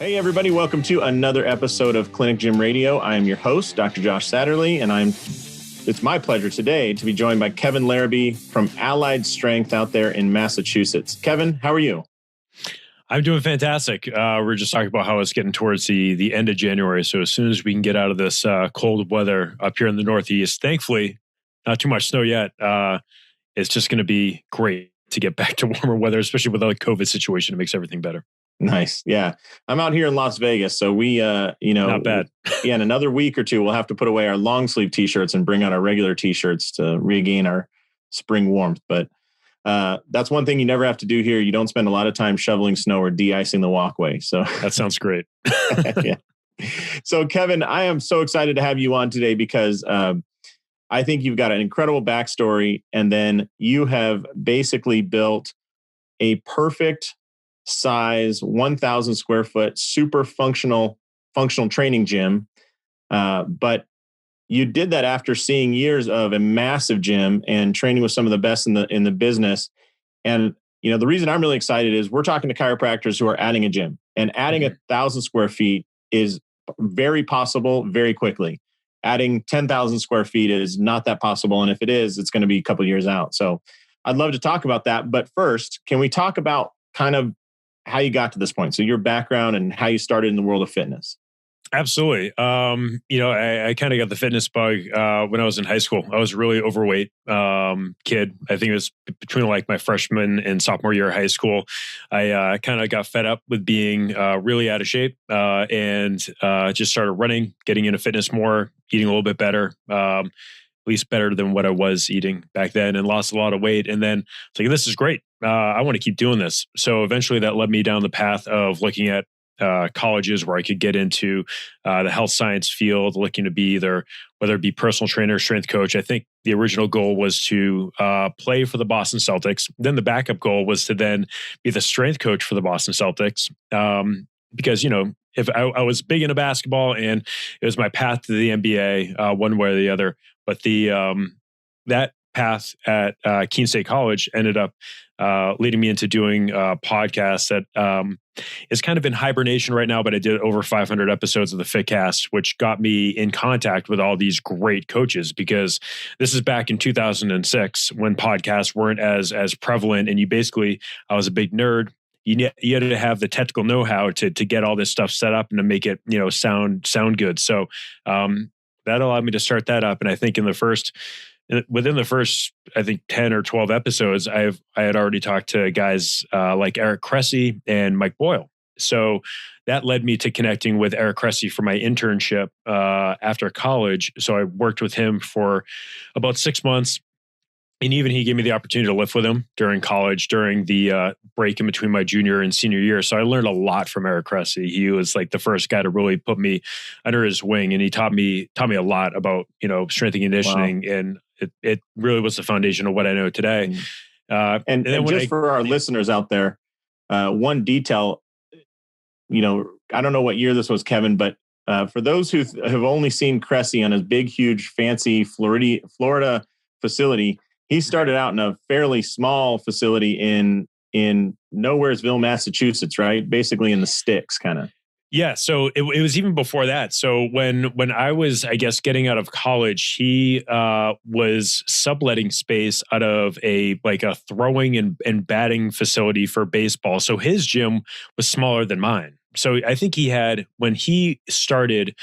Hey, everybody. Welcome to another episode of Clinic Gym Radio. I am your host, Dr. Josh Satterlee, and it's my pleasure today to be joined by Kevin Larrabee from Allied Strength out there in Massachusetts. Kevin, how are you? I'm doing fantastic. We're just talking about how it's getting towards the end of January. So as soon as we can get out of this cold weather up here in the Northeast, thankfully, not too much snow yet. It's just going to be great to get back to warmer weather, especially with the COVID situation. It makes everything better. Nice. Yeah. I'm out here in Las Vegas. So we, not bad. Yeah. In another week or two, we'll have to put away our long sleeve t-shirts and bring out our regular t-shirts to regain our spring warmth. But that's one thing you never have to do here. You don't spend a lot of time shoveling snow or de-icing the walkway. So that sounds great. Yeah. So Kevin, I am so excited to have you on today because I think you've got an incredible backstory, and then you have basically built a perfect size 1,000 square foot super functional training gym. But you did that after seeing years of a massive gym and training with some of the best in the business. And the reason I'm really excited is we're talking to chiropractors who are adding a gym, and adding 1,000 square feet is very possible very quickly. Adding 10,000 square feet is not that possible. And if it is, it's going to be a couple of years out. So I'd love to talk about that. But first, can we talk about kind of how you got to this point? So your background and how you started in the world of fitness. Absolutely. I kind of got the fitness bug when I was in high school. I was a really overweight kid. I think it was between like my freshman and sophomore year of high school. I kind of got fed up with being really out of shape and just started running, getting into fitness more, eating a little bit better. At least better than what I was eating back then, and lost a lot of weight. And then it's like, this is great. I want to keep doing this. So eventually that led me down the path of looking at colleges where I could get into the health science field, looking to be either, whether it be personal trainer, strength coach. I think the original goal was to play for the Boston Celtics. Then the backup goal was to then be the strength coach for the Boston Celtics. Because, if I was big into basketball and it was my path to the NBA, one way or the other. But that path at Keene State College ended up leading me into doing a podcast that is kind of in hibernation right now, but I did over 500 episodes of the FitCast, which got me in contact with all these great coaches, because this is back in 2006 when podcasts weren't as prevalent. And I was a big nerd. You had to have the technical know-how to get all this stuff set up and to make it, sound good. So that allowed me to start that up. And I think within the first, I think 10 or 12 episodes, I had already talked to guys like Eric Cressy and Mike Boyle. So that led me to connecting with Eric Cressy for my internship after college. So I worked with him for about 6 months. And even he gave me the opportunity to lift with him during college, during the break in between my junior and senior year. So I learned a lot from Eric Cressy. He was like the first guy to really put me under his wing, and he taught me a lot about strength and conditioning. Wow. And it really was the foundation of what I know today. And just for our listeners out there, one detail, I don't know what year this was, Kevin, but for those who have only seen Cressy on his big, huge, fancy Florida facility, he started out in a fairly small facility in Nowheresville, Massachusetts, right? Basically in the sticks, kind of. Yeah. So it was even before that. So when I was, I guess, getting out of college, he was subletting space out of a throwing and batting facility for baseball. So his gym was smaller than mine. So I think when he started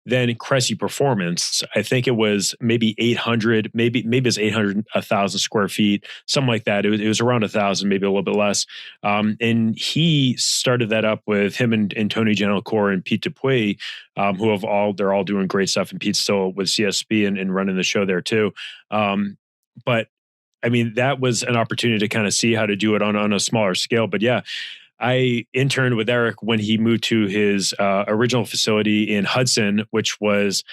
then Cressy Performance, I think it was maybe 800, maybe it's 800, 1,000 square feet, something like that. It was around 1,000, maybe a little bit less. And he started that up with him and Tony Gentilcore and Pete Dupuis, they're all doing great stuff. And Pete's still with CSB and running the show there too. But I mean, that was an opportunity to kind of see how to do it on a smaller scale. But yeah, I interned with Eric when he moved to his original facility in Hudson, which was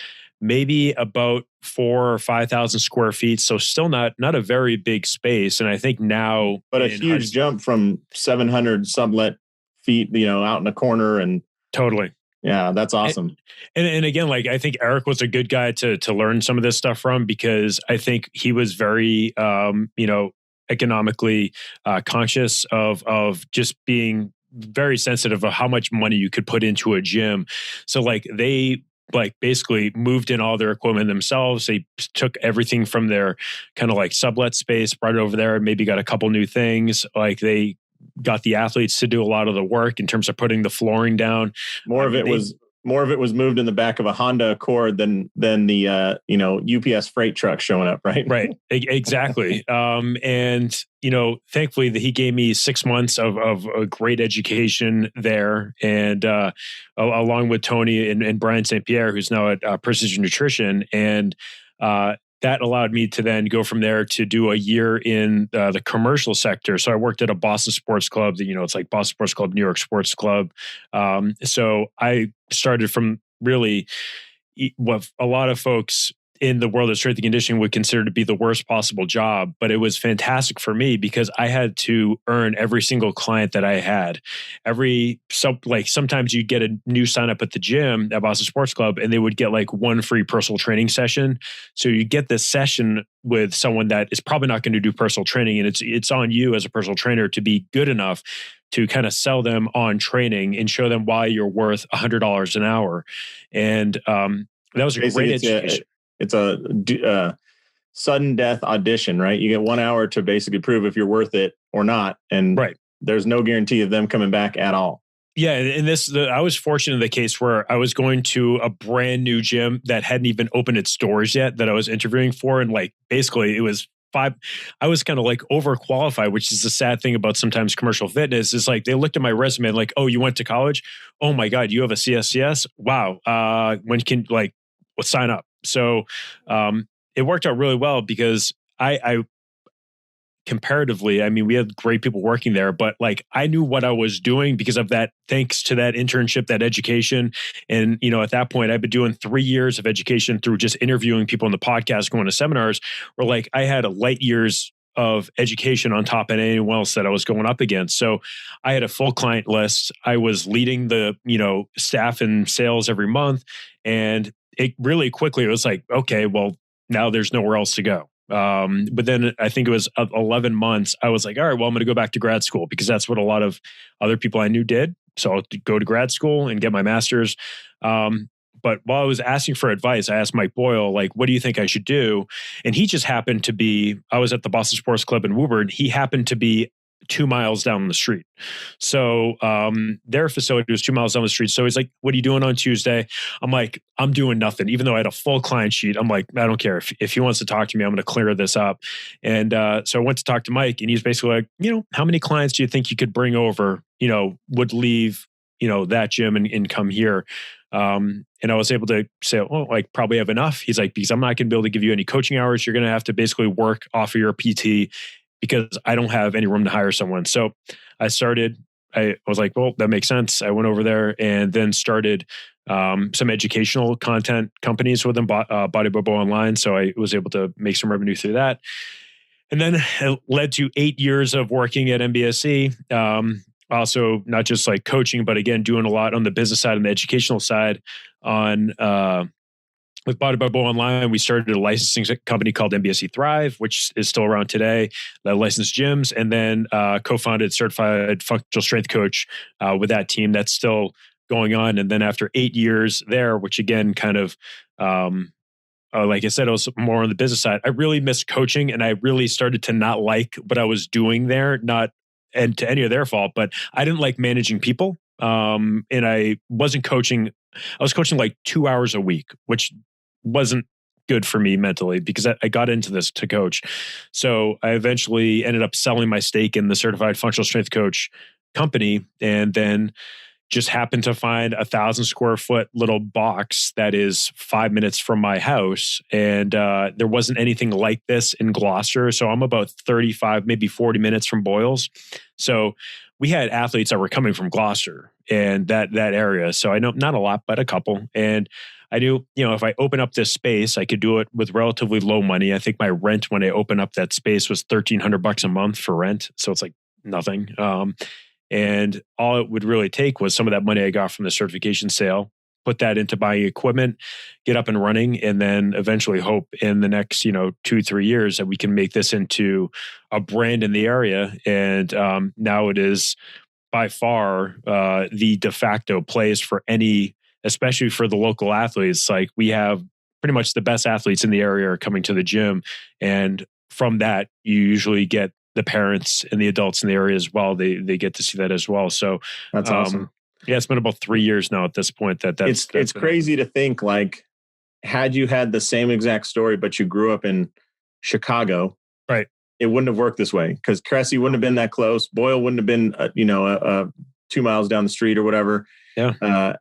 maybe about 4,000 or 5,000 square feet. So still not a very big space. And I think now, but a huge jump from 700 sublet feet, out in the corner. And totally. Yeah, that's awesome. And again, I think Eric was a good guy to learn some of this stuff from, because I think he was very, economically conscious of just being very sensitive of how much money you could put into a gym. So like they like basically moved in all their equipment themselves. They took everything from their kind of like sublet space, brought it over there, and maybe got a couple new things. Like they got the athletes to do a lot of the work in terms of putting the flooring down. More of it was moved in the back of a Honda Accord than the UPS freight truck showing up, right? Right, exactly. And thankfully he gave me 6 months of a great education there, and along with Tony and Brian St. Pierre, who's now at Precision Nutrition, and that allowed me to then go from there to do a year in the commercial sector. So I worked at a Boston Sports Club. It's like Boston Sports Club, New York Sports Club. So I started from really what a lot of folks in the world of strength and conditioning would consider to be the worst possible job, but it was fantastic for me because I had to earn every single client that I had. Sometimes you'd get a new sign up at the gym at Boston Sports Club and they would get like one free personal training session. So you get this session with someone that is probably not going to do personal training, and it's on you as a personal trainer to be good enough to kind of sell them on training and show them why you're worth $100 an hour. And that was a great education. It's a sudden death audition, right? You get 1 hour to basically prove if you're worth it or not. And there's no guarantee of them coming back at all. Yeah. And I was fortunate in the case where I was going to a brand new gym that hadn't even opened its doors yet that I was interviewing for. And like, basically it was I was kind of like overqualified, which is the sad thing about sometimes commercial fitness is like, they looked at my resume and like, oh, you went to college? Oh my God, you have a CSCS? Wow. When can let's sign up. So it worked out really well because I comparatively, I mean, we had great people working there, but like I knew what I was doing because of that, thanks to that internship, that education. And, at that point, I've been doing 3 years of education through just interviewing people on the podcast, going to seminars where like I had a light years of education on top of anyone else that I was going up against. So I had a full client list. I was leading the, staff and sales every month. And it really quickly, it was like, okay, well, now there's nowhere else to go. But then I think it was 11 months. I was like, all right, well, I'm going to go back to grad school because that's what a lot of other people I knew did. So I'll go to grad school and get my master's. But while I was asking for advice, I asked Mike Boyle, like, what do you think I should do? And he just happened to be, I was at the Boston Sports Club in Woburn. He happened to be 2 miles down the street. So their facility was 2 miles down the street. So he's like, what are you doing on Tuesday? I'm like, I'm doing nothing. Even though I had a full client sheet, I'm like, I don't care. If he wants to talk to me, I'm going to clear this up. And so I went to talk to Mike and he's basically like, how many clients do you think you could bring over, would leave, that gym and come here? And I was able to say, oh, like probably have enough. He's like, because I'm not going to be able to give you any coaching hours. You're going to have to basically work off of your PT because I don't have any room to hire someone. So I was like, well, that makes sense. I went over there and then started some educational content companies with them, Bodybuilder Online. So I was able to make some revenue through that. And then it led to 8 years of working at MBSE. Also, not just like coaching, but again, doing a lot on the business side and the educational side with Bodybuilder Online. We started a licensing company called MBSE Thrive, which is still around today, that licensed gyms, and then co-founded Certified Functional Strength Coach with that team. That's still going on. And then after 8 years there, which again, kind of, like I said, I was more on the business side. I really missed coaching and I really started to not like what I was doing there, and to any of their fault, but I didn't like managing people. And I wasn't coaching. I was coaching like 2 hours a week, which wasn't good for me mentally because I got into this to coach. So I eventually ended up selling my stake in the Certified Functional Strength Coach company, and then just happened to find 1,000 square foot little box that is 5 minutes from my house. And there wasn't anything like this in Gloucester. So I'm about 35, maybe 40 minutes from Boyles. So we had athletes that were coming from Gloucester and that area. So I know not a lot, but a couple. And I knew, if I open up this space, I could do it with relatively low money. I think my rent when I opened up that space was $1,300 a month for rent. So it's like nothing. And all it would really take was some of that money I got from the certification sale, put that into buying equipment, get up and running, and then eventually hope in the next, 2-3 years that we can make this into a brand in the area. And now it is by far the de facto place for any, especially for the local athletes. Like we have pretty much the best athletes in the area are coming to the gym. And from that, you usually get the parents and the adults in the area as well. They get to see that as well. So that's awesome. Yeah, it's been about 3 years now at this point. That's crazy to think, like, had you had the same exact story, but you grew up in Chicago, right? It wouldn't have worked this way, because Cressy wouldn't have been that close. Boyle wouldn't have been, 2 miles down the street or whatever. Yeah.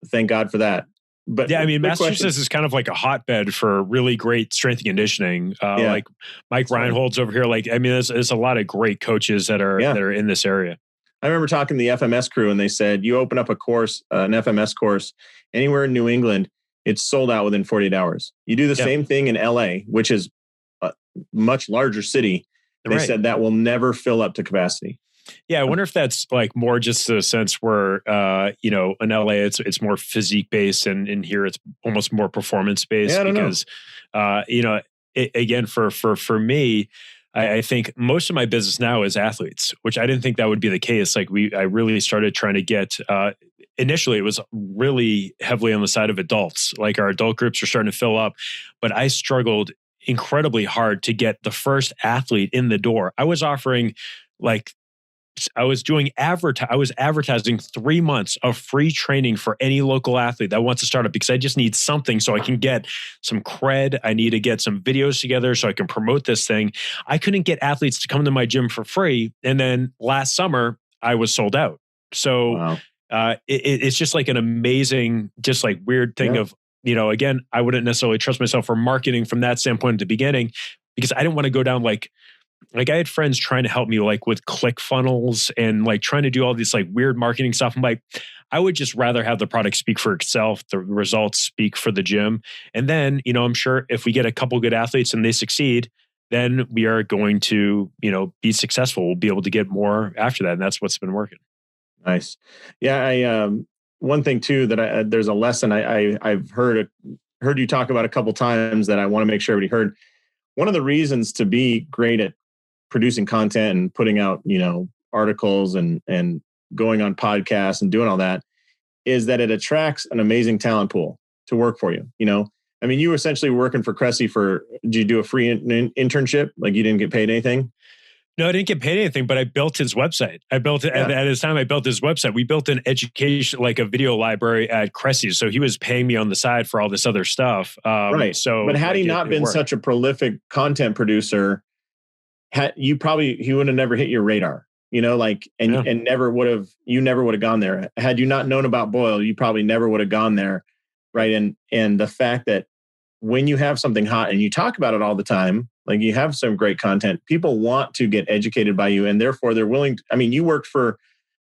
Thank God for that. But yeah, I mean, Massachusetts is kind of like a hotbed for really great strength and conditioning. Like Mike Reinhold's over here. Like, I mean, there's a lot of great coaches that are in this area. I remember talking to the FMS crew, and they said, you open up a course, an FMS course anywhere in New England, it's sold out within 48 hours. You do the same thing in LA, which is a much larger city. They said that will never fill up to capacity. Yeah, I wonder if that's like more just a sense where, in LA it's more physique based, and here it's almost more performance based. Yeah, because, again, for me, I think most of my business now is athletes, which I didn't think that would be the case. Like I really started trying to get. Initially, it was really heavily on the side of adults. Like our adult groups are starting to fill up, but I struggled incredibly hard to get the first athlete in the door. I was offering I was advertising 3 months of free training for any local athlete that wants to start up, because I just need something so I can get some cred. I need to get some videos together so I can promote this thing. I couldn't get athletes to come to my gym for free. And then last summer I was sold out. So wow. It's just like an amazing, just like weird thing of, again, I wouldn't necessarily trust myself for marketing from that standpoint at the beginning, because I didn't want to go down like I had friends trying to help me like with ClickFunnels and like trying to do all this like weird marketing stuff. I'm like, I would just rather have the product speak for itself, the results speak for the gym. And then, I'm sure if we get a couple good athletes and they succeed, then we are going to, be successful. We'll be able to get more after that. And that's what's been working. Nice. Yeah. One thing too, that there's a lesson I've heard you talk about a couple times that I want to make sure everybody heard. One of the reasons to be great at producing content and putting out, articles and going on podcasts and doing all that is that it attracts an amazing talent pool to work for you. I mean, you were essentially working for Cressy did you do a free internship? Like you didn't get paid anything? No, I didn't get paid anything, but I built his website. At his time, I built his website. We built an education, like a video library at Cressy. So he was paying me on the side for all this other stuff. Right. So, but had he not been such a prolific content producer, he would have never hit your radar, and never would have gone there. Had you not known about Boyle, you probably never would have gone there. Right. And the fact that when you have something hot and you talk about it all the time, like you have some great content, people want to get educated by you, and therefore they're willing to, you worked for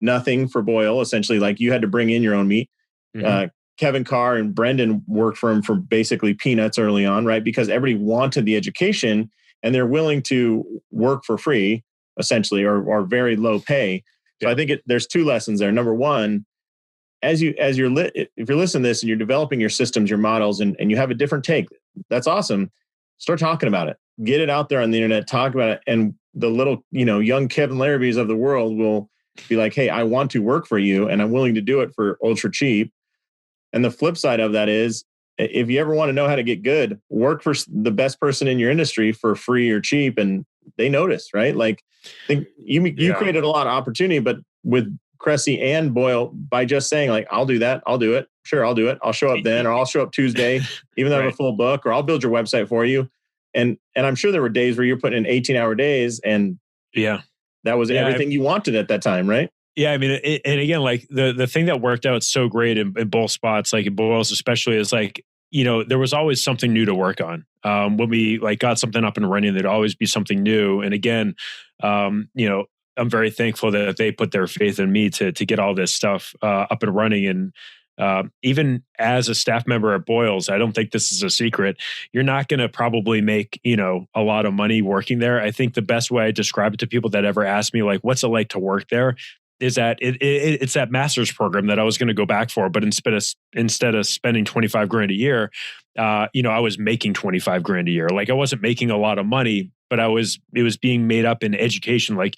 nothing for Boyle, essentially. Like you had to bring in your own meat. Mm-hmm. Kevin Carr and Brendan worked for him for basically peanuts early on, right? Because everybody wanted the education, and they're willing to work for free, essentially, or very low pay. So I think there's two lessons there. Number one, if you're listening to this and you're developing your systems, your models, and you have a different take, that's awesome. Start talking about it. Get it out there on the internet. Talk about it, and the little young Kevin Larrabees of the world will be like, "Hey, I want to work for you, and I'm willing to do it for ultra cheap." And the flip side of that is, if you ever want to know how to get good, work for the best person in your industry for free or cheap, and they notice, right? Like, you created a lot of opportunity, but with Cressy and Boyle, by just saying like, "I'll do that, I'll do it, sure, I'll do it, I'll show up then, or I'll show up Tuesday, even though I have a full book, or I'll build your website for you." And I'm sure there were days where you're putting in 18-hour days, and that was everything you wanted at that time, right? Yeah, I mean, and again, like the thing that worked out so great in both spots, like in Boyle's especially, is like, there was always something new to work on. When we like got something up and running, there'd always be something new. And again, I'm very thankful that they put their faith in me to get all this stuff up and running. And even as a staff member at Boyle's, I don't think this is a secret. You're not going to probably make, a lot of money working there. I think the best way I describe it to people that ever ask me, like, what's it like to work there, is that it's that master's program that I was going to go back for. But instead of spending $25,000 a year, I was making $25,000 a year. Like I wasn't making a lot of money, but it was being made up in education. Like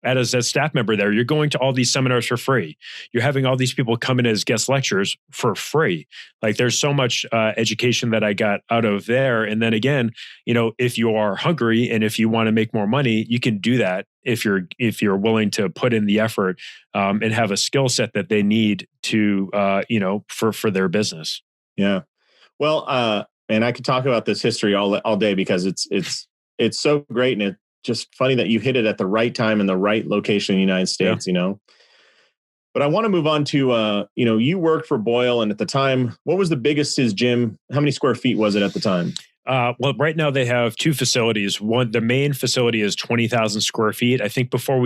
as a staff member there, you're going to all these seminars for free. You're having all these people come in as guest lecturers for free. Like there's so much education that I got out of there. And then again, if you are hungry and if you want to make more money, you can do that if you're willing to put in the effort and have a skill set that they need to for their business. Yeah. Well, and I could talk about this history all day because it's so great, and it's just funny that you hit it at the right time in the right location in the United States. But I want to move on to you worked for Boyle, and at the time, what was the biggest his gym? How many square feet was it at the time? Well, right now they have two facilities. The main facility is 20,000 square feet. I think before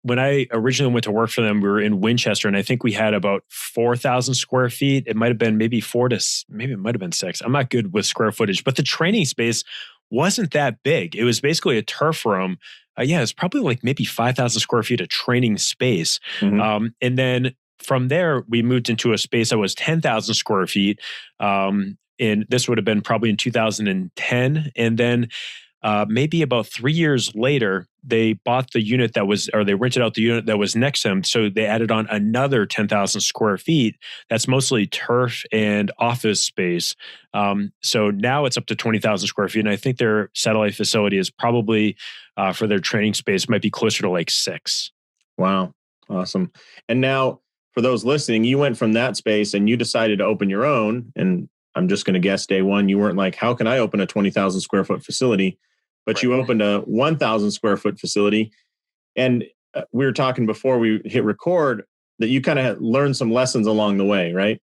when I originally went to work for them, we were in Winchester, and I think we had about 4,000 square feet. It might have been maybe maybe it might have been 6. I'm not good with square footage, but the training space wasn't that big. It was basically a turf room. It's probably like maybe 5,000 square feet of training space. Mm-hmm. And then from there, we moved into a space that was 10,000 square feet. And this would have been probably in 2010. And then maybe about 3 years later, they bought the unit they rented out the unit that was next to them. So they added on another 10,000 square feet. That's mostly turf and office space. So now it's up to 20,000 square feet. And I think their satellite facility is probably for their training space might be closer to like 6. Wow. Awesome. And now for those listening, you went from that space and you decided to open your own. And I'm just going to guess day one, you weren't like, how can I open a 20,000 square foot facility? But right. You opened a 1,000 square foot facility. And we were talking before we hit record that you kind of learned some lessons along the way, right?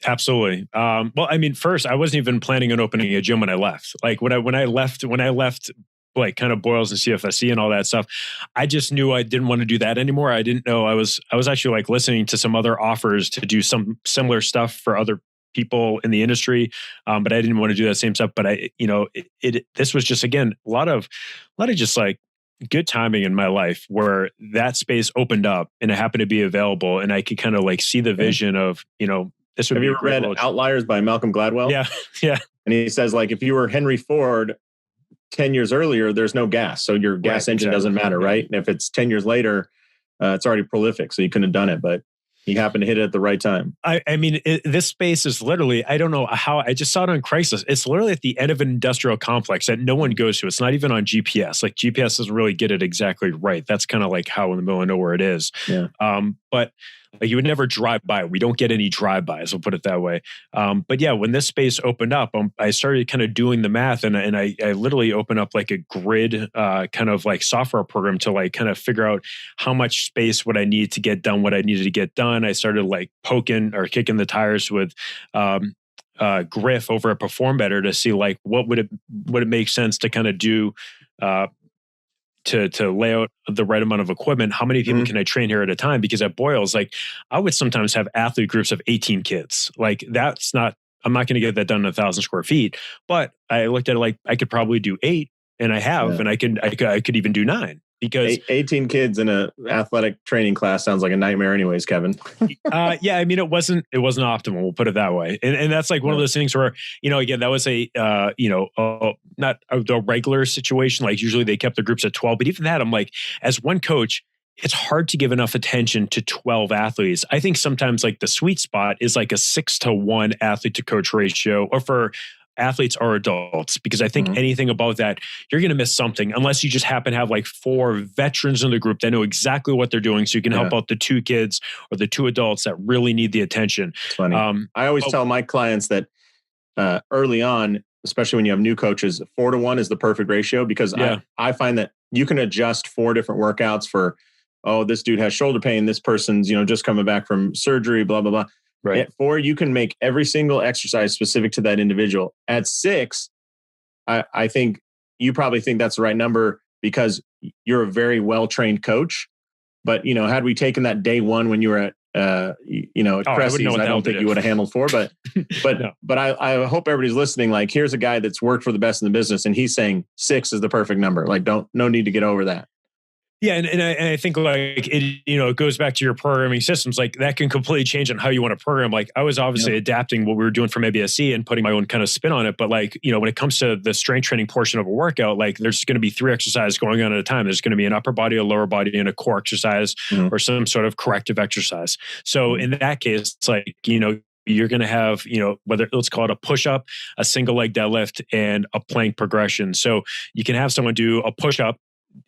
Absolutely. Well, I mean, first, I wasn't even planning on opening a gym when I left. Like when I left, like kind of Boyles and CFSC and all that stuff, I just knew I didn't want to do that anymore. I didn't know I was actually like listening to some other offers to do some similar stuff for other people in the industry, but I didn't want to do that same stuff. But this was just again a lot of just like good timing in my life where that space opened up and it happened to be available, and I could kind of like see the vision of this would. Have be you read Outliers by Malcolm Gladwell? Yeah. And he says like if you were Henry Ford 10 years earlier, there's no gas, so your gas engine doesn't matter, right? And if it's 10 years later, it's already prolific, so you couldn't have done it, but you happened to hit it at the right time. I mean, this space is literally, I don't know how, I just saw it on Craigslist. It's literally at the end of an industrial complex that no one goes to. It's not even on GPS. Like GPS doesn't really get it exactly right. That's kind of like how in the middle of nowhere it is. Yeah. But like you would never drive by. We don't get any drive-bys, we'll put it that way. But yeah, when this space opened up, I started kind of doing the math, and I literally opened up like a grid kind of like software program to like kind of figure out how much space would I need to get done what I needed to get done. I started like poking or kicking the tires with Griff over at Perform Better to see like what would it make sense to kind of do to lay out the right amount of equipment. How many people can I train here at a time? Because at Boyles, like I would sometimes have athlete groups of 18 kids. Like I'm not going to get that done in 1,000 square feet. But I looked at it like I could probably do 8, and I have, and I could even do 9. Because 18 kids in an athletic training class sounds like a nightmare anyways, Kevin. Yeah, I mean, it wasn't optimal. We'll put it that way. And that's like one of those things where, again, that was not the regular situation. Like usually they kept the groups at 12, but even that, I'm like, as one coach, it's hard to give enough attention to 12 athletes. I think sometimes like the sweet spot is like a 6-to-1 athlete to coach ratio, or for athletes or adults, because I think anything above that, you're going to miss something unless you just happen to have like 4 veterans in the group that know exactly what they're doing. So you can help out the 2 kids or the 2 adults that really need the attention. It's funny. I always tell my clients that early on, especially when you have new coaches, 4-to-1 is the perfect ratio, because I find that you can adjust 4 different workouts for, this dude has shoulder pain. This person's, just coming back from surgery, blah, blah, blah. Right. At 4, you can make every single exercise specific to that individual. At 6, I think you probably think that's the right number because you're a very well-trained coach. But, had we taken that day one when you were at, Cressey's, I don't think you would have handled 4. But no. But I hope everybody's listening. Like, here's a guy that's worked for the best in the business, and he's saying 6 is the perfect number. Like, no need to get over that. Yeah, and I think like it, it goes back to your programming systems. Like that can completely change on how you want to program. Like I was obviously adapting what we were doing from ABSC and putting my own kind of spin on it. But like, when it comes to the strength training portion of a workout, like there's going to be 3 exercises going on at a time. There's going to be an upper body, a lower body, and a core exercise or some sort of corrective exercise. So in that case, it's like, you're going to have, whether let's call it a push-up, a single leg deadlift, and a plank progression. So you can have someone do a push-up.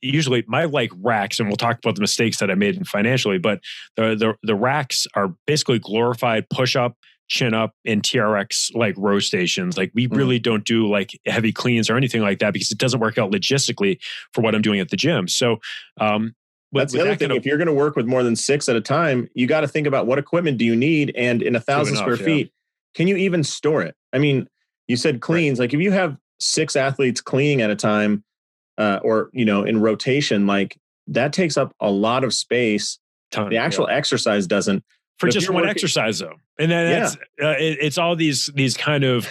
Usually my like racks, and we'll talk about the mistakes that I made financially, but the racks are basically glorified push-up, chin-up, and TRX like row stations. Like we really don't do like heavy cleans or anything like that because it doesn't work out logistically for what I'm doing at the gym. So that's the other thing. If you're going to work with more than 6 at a time, you got to think about what equipment do you need, and in 1,000 square feet, can you even store it? I mean, you said cleans. Like if you have 6 athletes cleaning at a time, or in rotation, like that takes up a lot of space. The actual exercise doesn't. For just one exercise, though, and then it's all these kind of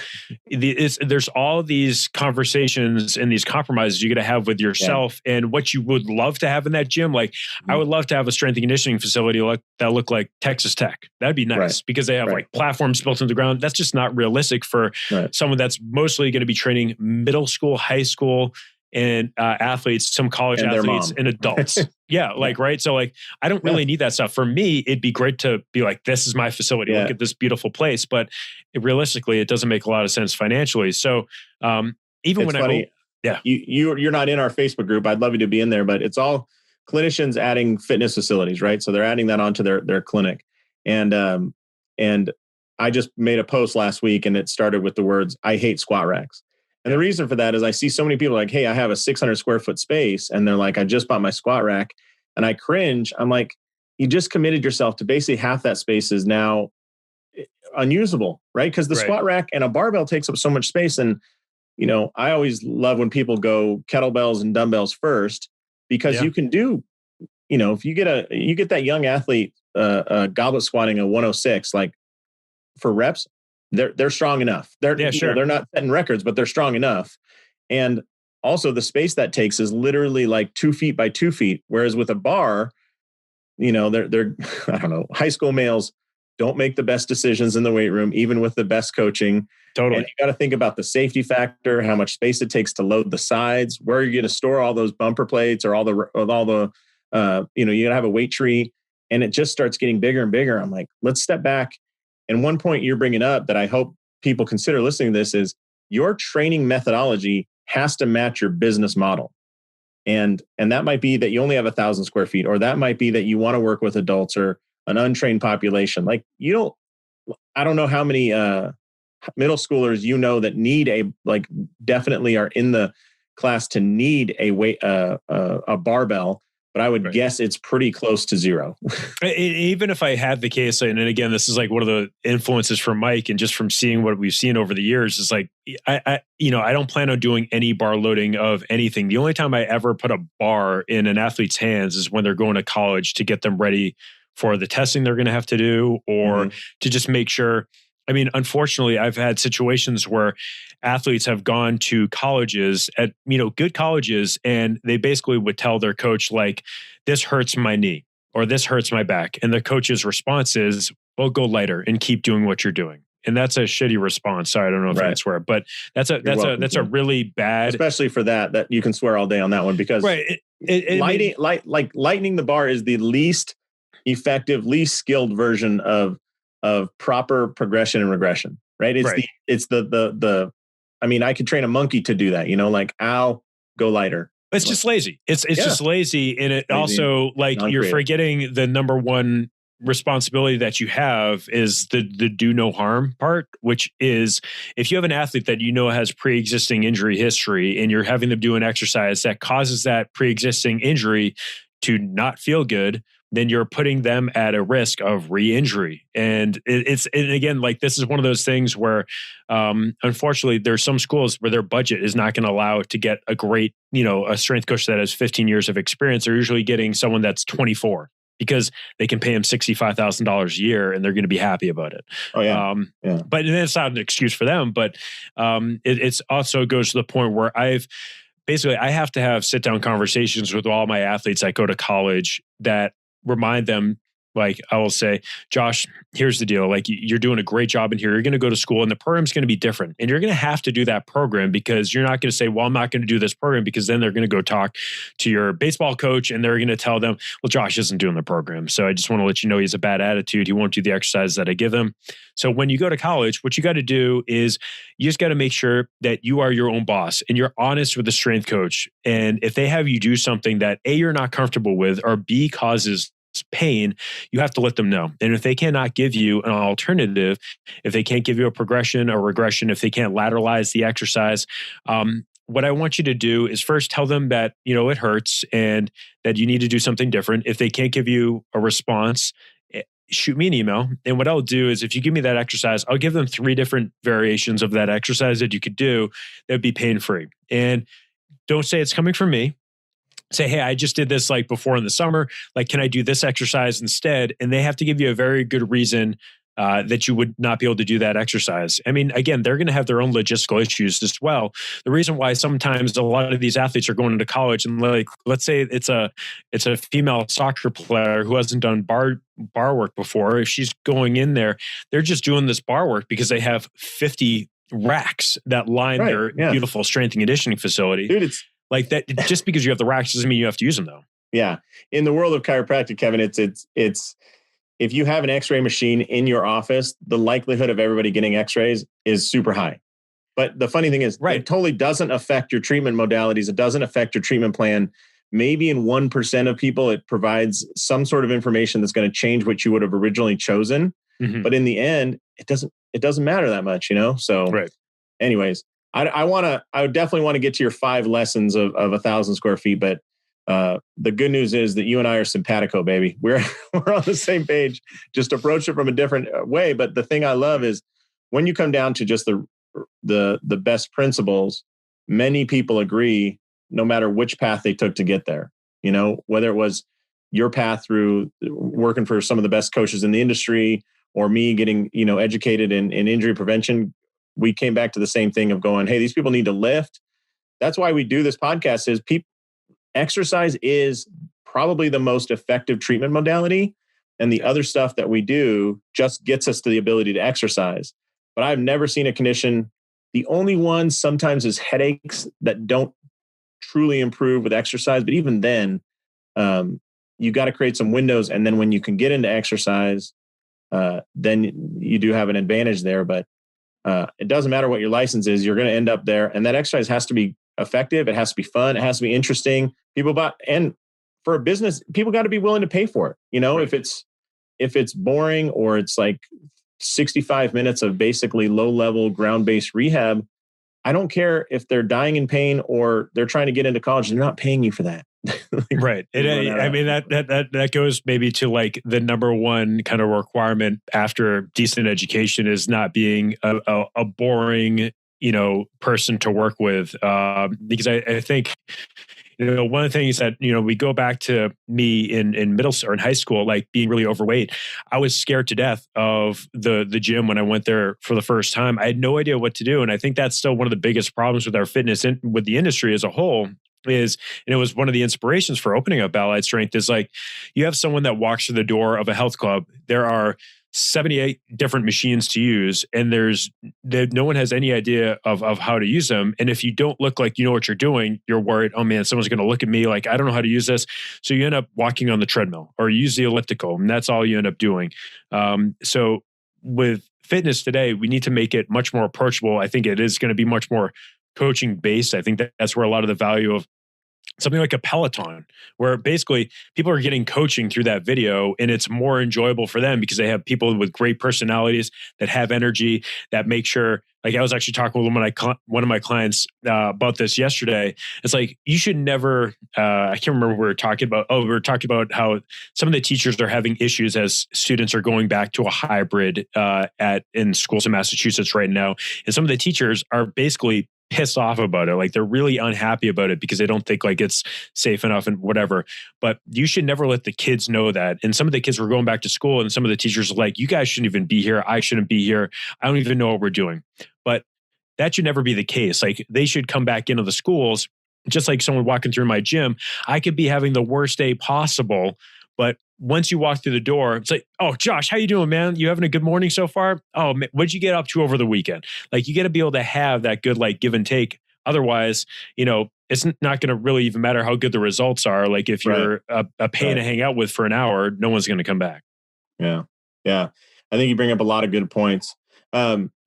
there's all these conversations and these compromises you got to have with yourself and what you would love to have in that gym. Like I would love to have a strength and conditioning facility that look like Texas Tech. That'd be nice because they have like platforms built into the ground. That's just not realistic for someone that's mostly going to be training middle school, high school, and athletes, some college athletes and adults. So like, I don't really need that stuff. For me, it'd be great to be like, this is my facility. Look at this beautiful place. But realistically, it doesn't make a lot of sense financially. So even when you're not in our Facebook group, I'd love you to be in there, but it's all clinicians adding fitness facilities, right? So they're adding that onto their clinic. And I just made a post last week and it started with the words, I hate squat racks. And the reason for that is I see so many people like, hey, I have a 600 square foot space. And they're like, I just bought my squat rack. And I cringe. I'm like, you just committed yourself to basically half that space is now unusable, right? Because the squat rack and a barbell takes up so much space. And, I always love when people go kettlebells and dumbbells first, because you can do, if you get that young athlete goblet squatting a 106, like for reps, they're strong enough. They're not setting records, but they're strong enough. And also the space that takes is literally like 2 feet by 2 feet. Whereas with a bar, they're I don't know, high school males don't make the best decisions in the weight room, even with the best coaching. Totally. And you got to think about the safety factor, how much space it takes to load the sides, where you're going to store all those bumper plates or all the you got to have a weight tree, and it just starts getting bigger and bigger. I'm like, let's step back. And one point you're bringing up that I hope people consider listening to this is your training methodology has to match your business model. And that might be that you only have 1,000 square feet, or that might be that you want to work with adults or an untrained population. Like I don't know how many middle schoolers that need definitely are in the class to need a barbell. But I would guess it's pretty close to zero. Even if I had the case, and again, this is like one of the influences from Mike, and just from seeing what we've seen over the years, is like I don't plan on doing any bar loading of anything. The only time I ever put a bar in an athlete's hands is when they're going to college to get them ready for the testing they're going to have to do, or to just make sure. I mean, unfortunately, I've had situations where athletes have gone to colleges at, good colleges, and they basically would tell their coach, like, this hurts my knee or this hurts my back. And the coach's response is, well, go lighter and keep doing what you're doing. And that's a shitty response. Sorry, I don't know if I can swear, but that's a really bad, especially for that you can swear all day on that one, because lightening the bar is the least effective, least skilled version of proper progression and regression, right? It's the I mean, I could train a monkey to do that, like, ow, go lighter. It's just lazy. It's just lazy. And it also, like, you're forgetting the number one responsibility that you have is the do no harm part, which is if you have an athlete that has pre-existing injury history and you're having them do an exercise that causes that pre-existing injury to not feel good, then you're putting them at a risk of re-injury. And and again, like, this is one of those things where, unfortunately, there's some schools where their budget is not going to allow to get a great, a strength coach that has 15 years of experience. They're usually getting someone that's 24 because they can pay him $65,000 a year and they're going to be happy about it. Oh yeah. But it's not an excuse for them, but it's also goes to the point where I've basically I have to have sit down conversations with all my athletes that go to college that remind them, like I will say, Josh, here's the deal. Like you're doing a great job in here. You're going to go to school and the program's going to be different. And you're going to have to do that program because you're not going to say, well, I'm not going to do this program, because then they're going to go talk to your baseball coach and they're going to tell them, well, Josh isn't doing the program. So I just want to let you know he has a bad attitude. He won't do the exercise that I give him. So when you go to college, what you got to do is you just got to make sure that you are your own boss and you're honest with the strength coach. And if they have you do something that A, you're not comfortable with, or B, causes pain, you have to let them know. And if they cannot give you an alternative, if they can't give you a progression or regression, if they can't lateralize the exercise, what I want you to do is first tell them that, it hurts and that you need to do something different. If they can't give you a response, shoot me an email. And what I'll do is if you give me that exercise, I'll give them 3 different variations of that exercise that you could do that would be pain-free. And don't say it's coming from me. Say, hey, I just did this like before in the summer. Like, can I do this exercise instead? And they have to give you a very good reason that you would not be able to do that exercise. I mean, again, they're going to have their own logistical issues as well. The reason why sometimes a lot of these athletes are going into college and like, let's say it's a female soccer player who hasn't done bar work before. If she's going in there, they're just doing this bar work because they have 50 racks that line their beautiful strength and conditioning facility. Dude, it's like that. Just because you have the racks doesn't mean you have to use them, though. Yeah. In the world of chiropractic, Kevin, it's if you have an X-ray machine in your office, the likelihood of everybody getting X-rays is super high. But the funny thing is, it totally doesn't affect your treatment modalities. It doesn't affect your treatment plan. Maybe in 1% of people, it provides some sort of information that's going to change what you would have originally chosen. Mm-hmm. But in the end, it doesn't matter that much, So, anyways. I would definitely want to get to your 5 lessons of 1,000 square feet, but the good news is that you and I are simpatico, baby. We're on the same page. Just approach it from a different way. But the thing I love is when you come down to just the best principles, many people agree, no matter which path they took to get there. Whether it was your path through working for some of the best coaches in the industry, or me getting educated in injury prevention. We came back to the same thing of going, hey, these people need to lift. That's why we do this podcast is exercise is probably the most effective treatment modality. And the other stuff that we do just gets us to the ability to exercise. But I've never seen a condition. The only one sometimes is headaches that don't truly improve with exercise. But even then, you got to create some windows. And then when you can get into exercise, then you do have an advantage there. But it doesn't matter what your license is, you're going to end up there. And that exercise has to be effective. It has to be fun. It has to be interesting. And for a business, people got to be willing to pay for it. If it's boring or it's like 65 minutes of basically low level ground-based rehab, I don't care if they're dying in pain or they're trying to get into college. They're not paying you for that. Right. I mean, that goes maybe to like the number one kind of requirement after decent education is not being a boring, person to work with. Because I think, one of the things that, we go back to me in middle or in high school, like being really overweight. I was scared to death of the gym when I went there for the first time. I had no idea what to do. And I think that's still one of the biggest problems with our fitness and with the industry as a whole. And it was one of the inspirations for opening up Allied Strength is like, you have someone that walks through the door of a health club. There are 78 different machines to use, and no one has any idea of how to use them. And if you don't look like you know what you're doing, you're worried, oh man, someone's going to look at me like, I don't know how to use this. So you end up walking on the treadmill or use the elliptical, and that's all you end up doing. So with fitness today, we need to make it much more approachable. I think it is going to be much more coaching based. I think that's where a lot of the value of something like a Peloton, where basically people are getting coaching through that video and it's more enjoyable for them because they have people with great personalities that have energy that make sure, like I was actually talking with one of my clients about this yesterday. It's like, you should never, I can't remember what we were talking about. Oh, we were talking about how some of the teachers are having issues as students are going back to a hybrid in schools in Massachusetts right now. And some of the teachers are basically pissed off about it. Like they're really unhappy about it because they don't think like it's safe enough and whatever. But you should never let the kids know that. And some of the kids were going back to school and some of the teachers are like, you guys shouldn't even be here. I shouldn't be here. I don't even know what we're doing. But that should never be the case. Like they should come back into the schools just like someone walking through my gym, I could be having the worst day possible. But once you walk through the door, it's like, oh, Josh, how you doing, man? You having a good morning so far? Oh, man, what'd you get up to over the weekend? Like, you got to be able to have that good, like, give and take. Otherwise, it's not going to really even matter how good the results are. Like, if you're a pain to hang out with for an hour, no one's going to come back. Yeah. Yeah. I think you bring up a lot of good points.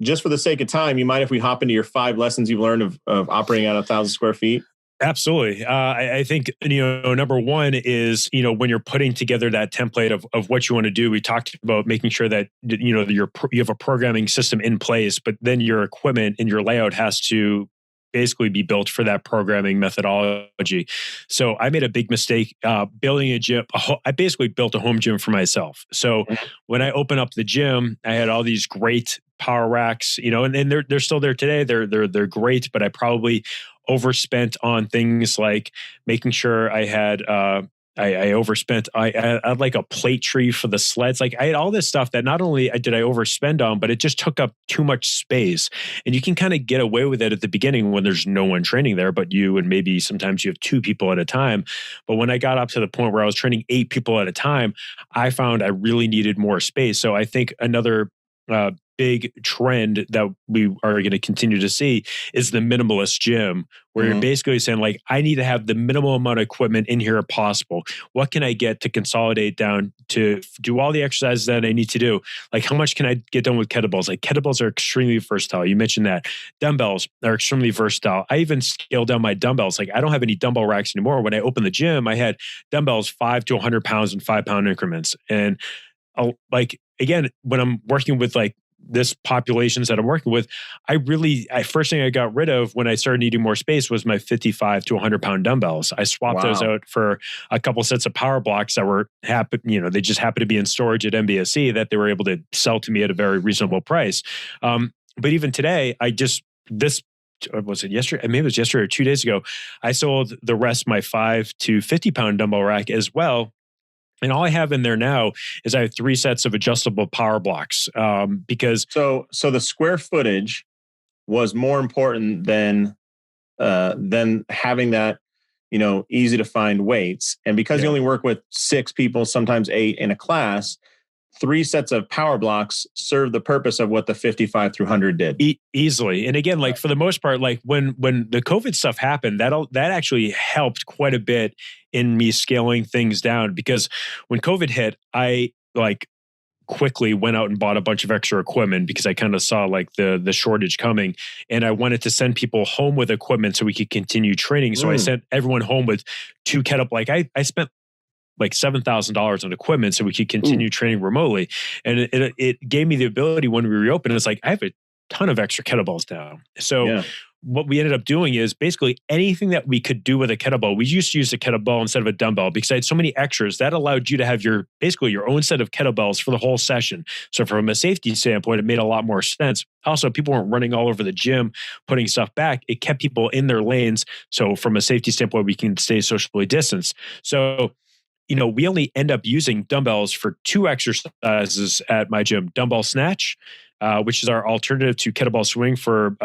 Just for the sake of time, you mind if we hop into your 5 lessons you've learned of operating at 1,000 square feet? Absolutely. I think, number one is, when you're putting together that template of what you want to do, we talked about making sure that, you have a programming system in place, but then your equipment and your layout has to basically be built for that programming methodology. So I made a big mistake building a gym. I basically built a home gym for myself. So when I opened up the gym, I had all these great power racks, and they're still there today. They're great, but I probably overspent on things like making sure I had I overspent. I had like a plate tree for the sleds. Like, I had all this stuff that not only did I overspend on, but it just took up too much space. And you can kind of get away with it at the beginning when there's no one training there but you, and maybe sometimes you have 2 people at a time. But when I got up to the point where I was training 8 people at a time, I found I really needed more space. So I think another big trend that we are going to continue to see is the minimalist gym, where you're basically saying, like, I need to have the minimal amount of equipment in here possible. What can I get to consolidate down to do all the exercises that I need to do? Like, how much can I get done with kettlebells? Like, kettlebells are extremely versatile. You mentioned that. Dumbbells are extremely versatile. I even scaled down my dumbbells. Like, I don't have any dumbbell racks anymore. When I opened the gym, I had dumbbells 5 to 100 pounds in 5-pound increments. And like, again, when I'm working with like this populations that I'm working with, first thing I got rid of when I started needing more space was my 55 to 100 pound dumbbells. I swapped those out for a couple sets of power blocks that were they just happened to be in storage at MBSE that they were able to sell to me at a very reasonable price. But even today, was it yesterday? Maybe it was yesterday or 2 days ago. I sold the rest of my 5 to 50 pound dumbbell rack as well. And all I have in there now is I have 3 sets of adjustable power blocks because so the square footage was more important than having that easy to find weights. And because you only work with 6 people, sometimes 8 in a class, 3 sets of power blocks serve the purpose of what the 55 through 100 did easily. And again, like, for the most part, like when the COVID stuff happened, that actually helped quite a bit in me scaling things down, because when COVID hit, I like quickly went out and bought a bunch of extra equipment because I kind of saw like the shortage coming, and I wanted to send people home with equipment so we could continue training. So I sent everyone home with 2 kettlebells. Like, I spent like $7,000 on equipment so we could continue training remotely. And it gave me the ability when we reopened, it's like, I have a ton of extra kettlebells now. So what we ended up doing is basically anything that we could do with a kettlebell. We used to use a kettlebell instead of a dumbbell because I had so many extras that allowed you to have your own set of kettlebells for the whole session. So from a safety standpoint, it made a lot more sense. Also, people weren't running all over the gym, putting stuff back. It kept people in their lanes. So from a safety standpoint, we can stay socially distanced. So we only end up using dumbbells for 2 exercises at my gym: dumbbell snatch, which is our alternative to kettlebell swing for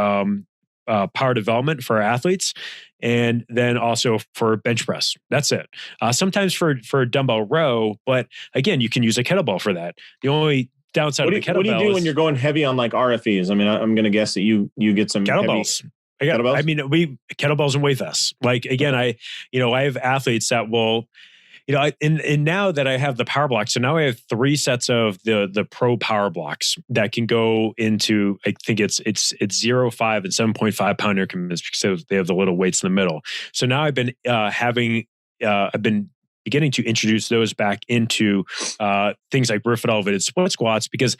power development for our athletes, and then also for bench press. That's it. Sometimes for dumbbell row, but again, you can use a kettlebell for that. The only downside of the kettlebell. What do you do when you're going heavy on like RFEs? I mean, I'm going to guess that you get some kettlebells. Kettlebells? We kettlebells and weight vests. Like, again, I have athletes that will. And now that I have the power blocks, so now I have 3 sets of the pro power blocks that can go into, I think it's 0, 5, and 7.5 pound increments because they have the little weights in the middle. So now I've been I've been beginning to introduce those back into things like rear foot elevated split squats, because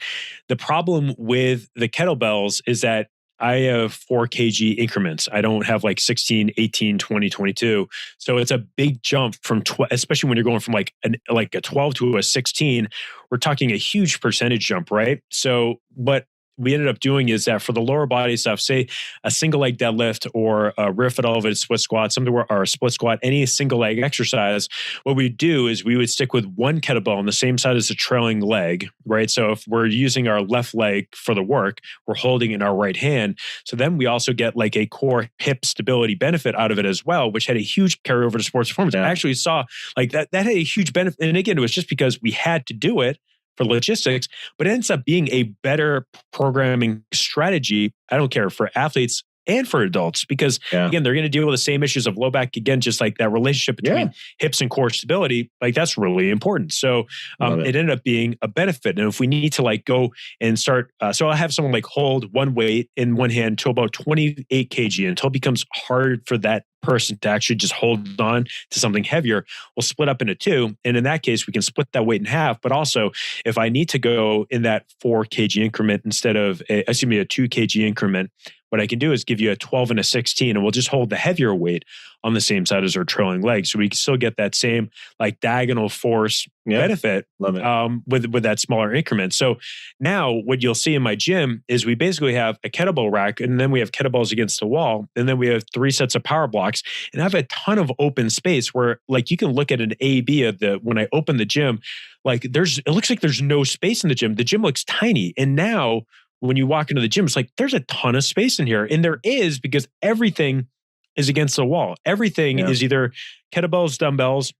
the problem with the kettlebells is that I have 4 kg increments. I don't have like 16, 18, 20, 22. So it's a big jump from, especially when you're going from like a 12 to a 16, we're talking a huge percentage jump, right? So, but we ended up doing is that for the lower body stuff, say a single leg deadlift or a rear foot elevated split squat, or a split squat, any single leg exercise, what we do is we would stick with one kettlebell on the same side as the trailing leg, right? So if we're using our left leg for the work, we're holding in our right hand. So then we also get like a core hip stability benefit out of it as well, which had a huge carryover to sports performance. Yeah. I actually saw like that had a huge benefit. And again, it was just because we had to do it for logistics, but it ends up being a better programming strategy. I don't care, for athletes and for adults, because again, they're going to deal with the same issues of low back. Again, just like that relationship between hips and core stability, like that's really important. So it ended up being a benefit. And if we need to like go and start, so I'll have someone like hold one weight in one hand to about 28 kg until it becomes hard for that person to actually just hold on to something heavier. We'll split up into two. And in that case, we can split that weight in half. But also, if I need to go in that 4 kg increment instead of a 2 kg increment, what I can do is give you a 12 and a 16, and we'll just hold the heavier weight on the same side as our trailing leg. So we can still get that same like diagonal force benefit with that smaller increment. So now what you'll see in my gym is we basically have a kettlebell rack, and then we have kettlebells against the wall. And then we have 3 sets of power blocks, and I have a ton of open space where like you can look at an A/B of when I open the gym, like it looks like there's no space in the gym. The gym looks tiny. And now when you walk into the gym, it's like, there's a ton of space in here. And there is, because everything is against the wall. Everything is either kettlebells, dumbbells.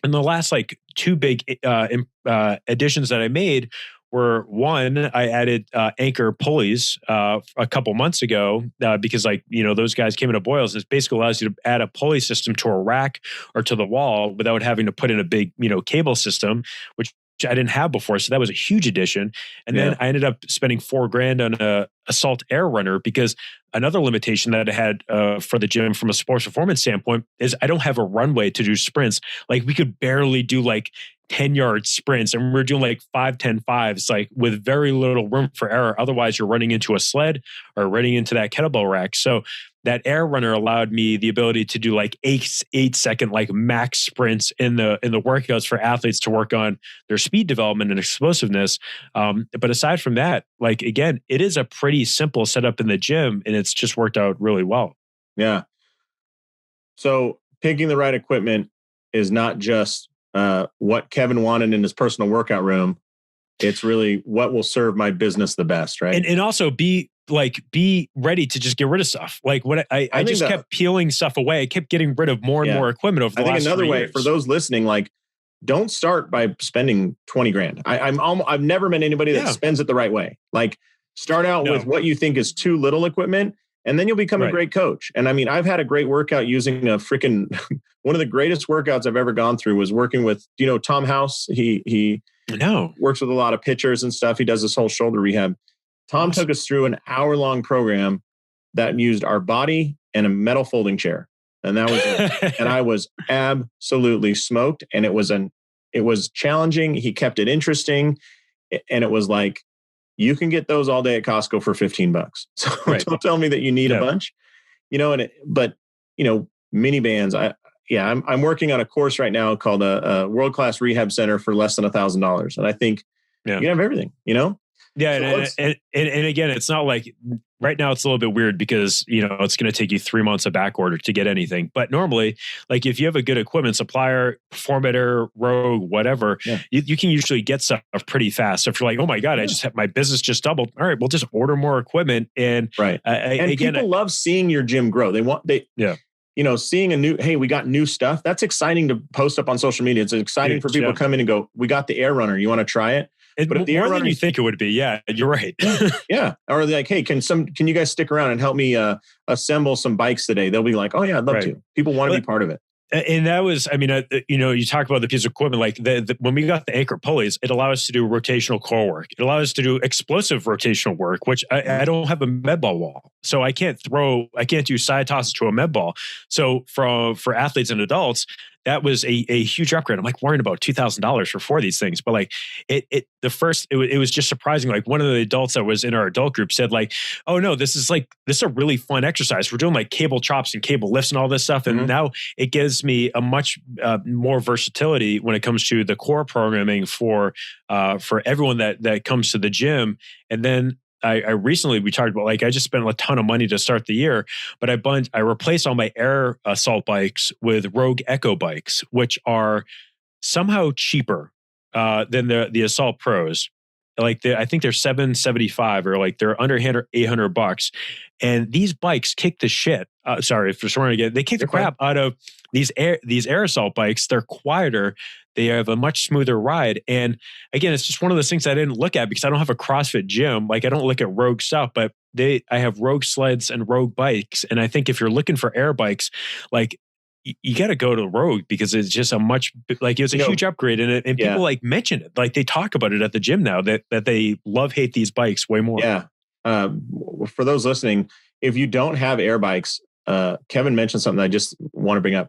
And the last like 2 big additions that I made were, one, I added anchor pulleys a couple months ago because like, those guys came into boils. It basically allows you to add a pulley system to a rack or to the wall without having to put in a big, cable system, which I didn't have before. So that was a huge addition. And then I ended up spending $4,000 on a Assault Air Runner, because another limitation that I had for the gym from a sports performance standpoint is I don't have a runway to do sprints. Like we could barely do like 10-yard sprints, and we're doing like 5-10-5s, like with very little room for error. Otherwise you're running into a sled or running into that kettlebell rack. So that Air Runner allowed me the ability to do like 8-second like max sprints in the workouts for athletes to work on their speed development and explosiveness. But aside from that, like again, it is a pretty simple setup in the gym, and it's just worked out really well. Yeah. So picking the right equipment is not just what Kevin wanted in his personal workout room. It's really what will serve my business the best, right? And also be ready to just get rid of stuff. Like what I just kept peeling stuff away. I kept getting rid of more and more equipment over the last 3 years. I think another way for those listening, like don't start by spending $20,000. I've never met anybody that spends it the right way. Like start out with what you think is too little equipment, and then you'll become a great coach. And I mean, I've had a great workout using a freaking one of the greatest workouts I've ever gone through was working with, Tom House. He works with a lot of pitchers and stuff. He does this whole shoulder rehab. Tom took us through an hour-long program that used our body and a metal folding chair. And that was it. And I was absolutely smoked. And it was challenging. He kept it interesting. And it was like, you can get those all day at Costco for $15. So don't tell me that you need a bunch, but mini bands. I'm working on a course right now called a world-class rehab center for less than $1,000. And I think you can have everything, Yeah. So and again, it's not like right now it's a little bit weird because, it's going to take you 3 months of back order to get anything. But normally, like if you have a good equipment supplier, Performator, Rogue, whatever, you can usually get stuff pretty fast. So if you're like, oh my God, my business just doubled. All right, we'll just order more equipment. And people love seeing your gym grow. Seeing hey, we got new stuff. That's exciting to post up on social media. It's exciting for people to come in and go, we got the Air Runner. You want to try it? But if the more than you think it would be. Yeah, you're right. Yeah. Or they're like, hey, can you guys stick around and help me assemble some bikes today? They'll be like, oh yeah, I'd love to. People want to be part of it. And that was, you talk about the piece of equipment, like when we got the anchor pulleys, it allowed us to do rotational core work. It allowed us to do explosive rotational work, which I don't have a med ball wall. So I can't do side tosses to a med ball. So for athletes and adults, that was a huge upgrade. I'm like worrying about $2,000 for 4 of these things, but like it was just surprising. Like one of the adults that was in our adult group said like, oh no, this is a really fun exercise. We're doing like cable chops and cable lifts and all this stuff. And now it gives me a much more versatility when it comes to the core programming for everyone that comes to the gym. And then I recently, we talked about, like, I just spent a ton of money to start the year, but I replaced all my air assault bikes with Rogue Echo bikes, which are somehow cheaper than the Assault Pros. Like, I think they're $775, or like they're under $800. And these bikes kick the shit. Sorry for swearing again. They kick the crap out of these air assault bikes. They're quieter. They have a much smoother ride. And again, it's just one of those things I didn't look at because I don't have a CrossFit gym. Like, I don't look at Rogue stuff, but I have Rogue sleds and Rogue bikes. And I think if you're looking for air bikes, like, you got to go to Rogue because it's just it's a huge upgrade. And people like mention it. Like, they talk about it at the gym now that they hate these bikes way more. Yeah. For those listening, if you don't have air bikes, Kevin mentioned something I just want to bring up.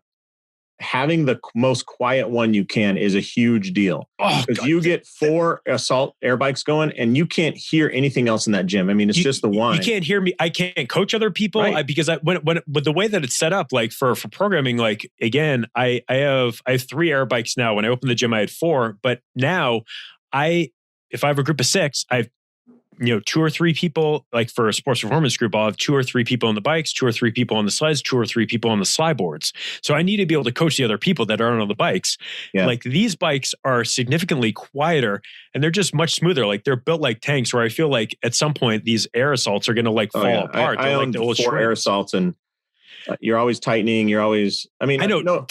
Having the most quiet one you can is a huge deal, because you get 4 assault air bikes going and you can't hear anything else in that gym. I mean, it's just the one. You can't hear me. I can't coach other people, right? Because with the way that it's set up, like for programming, like, again, I have 3 air bikes now. When I opened the gym, I had 4, but now if I have a group of 6, I've 2 or 3 people, like for a sports performance group, I'll have 2 or 3 people on the bikes, 2 or 3 people on the sleds, 2 or 3 people on the slide boards. So I need to be able to coach the other people that aren't on the bikes. Yeah. Like, these bikes are significantly quieter and they're just much smoother. Like, they're built like tanks, where I feel like at some point these air assaults are going to fall apart. I own like 4 air assaults, and you're always tightening. You're always, I know. No,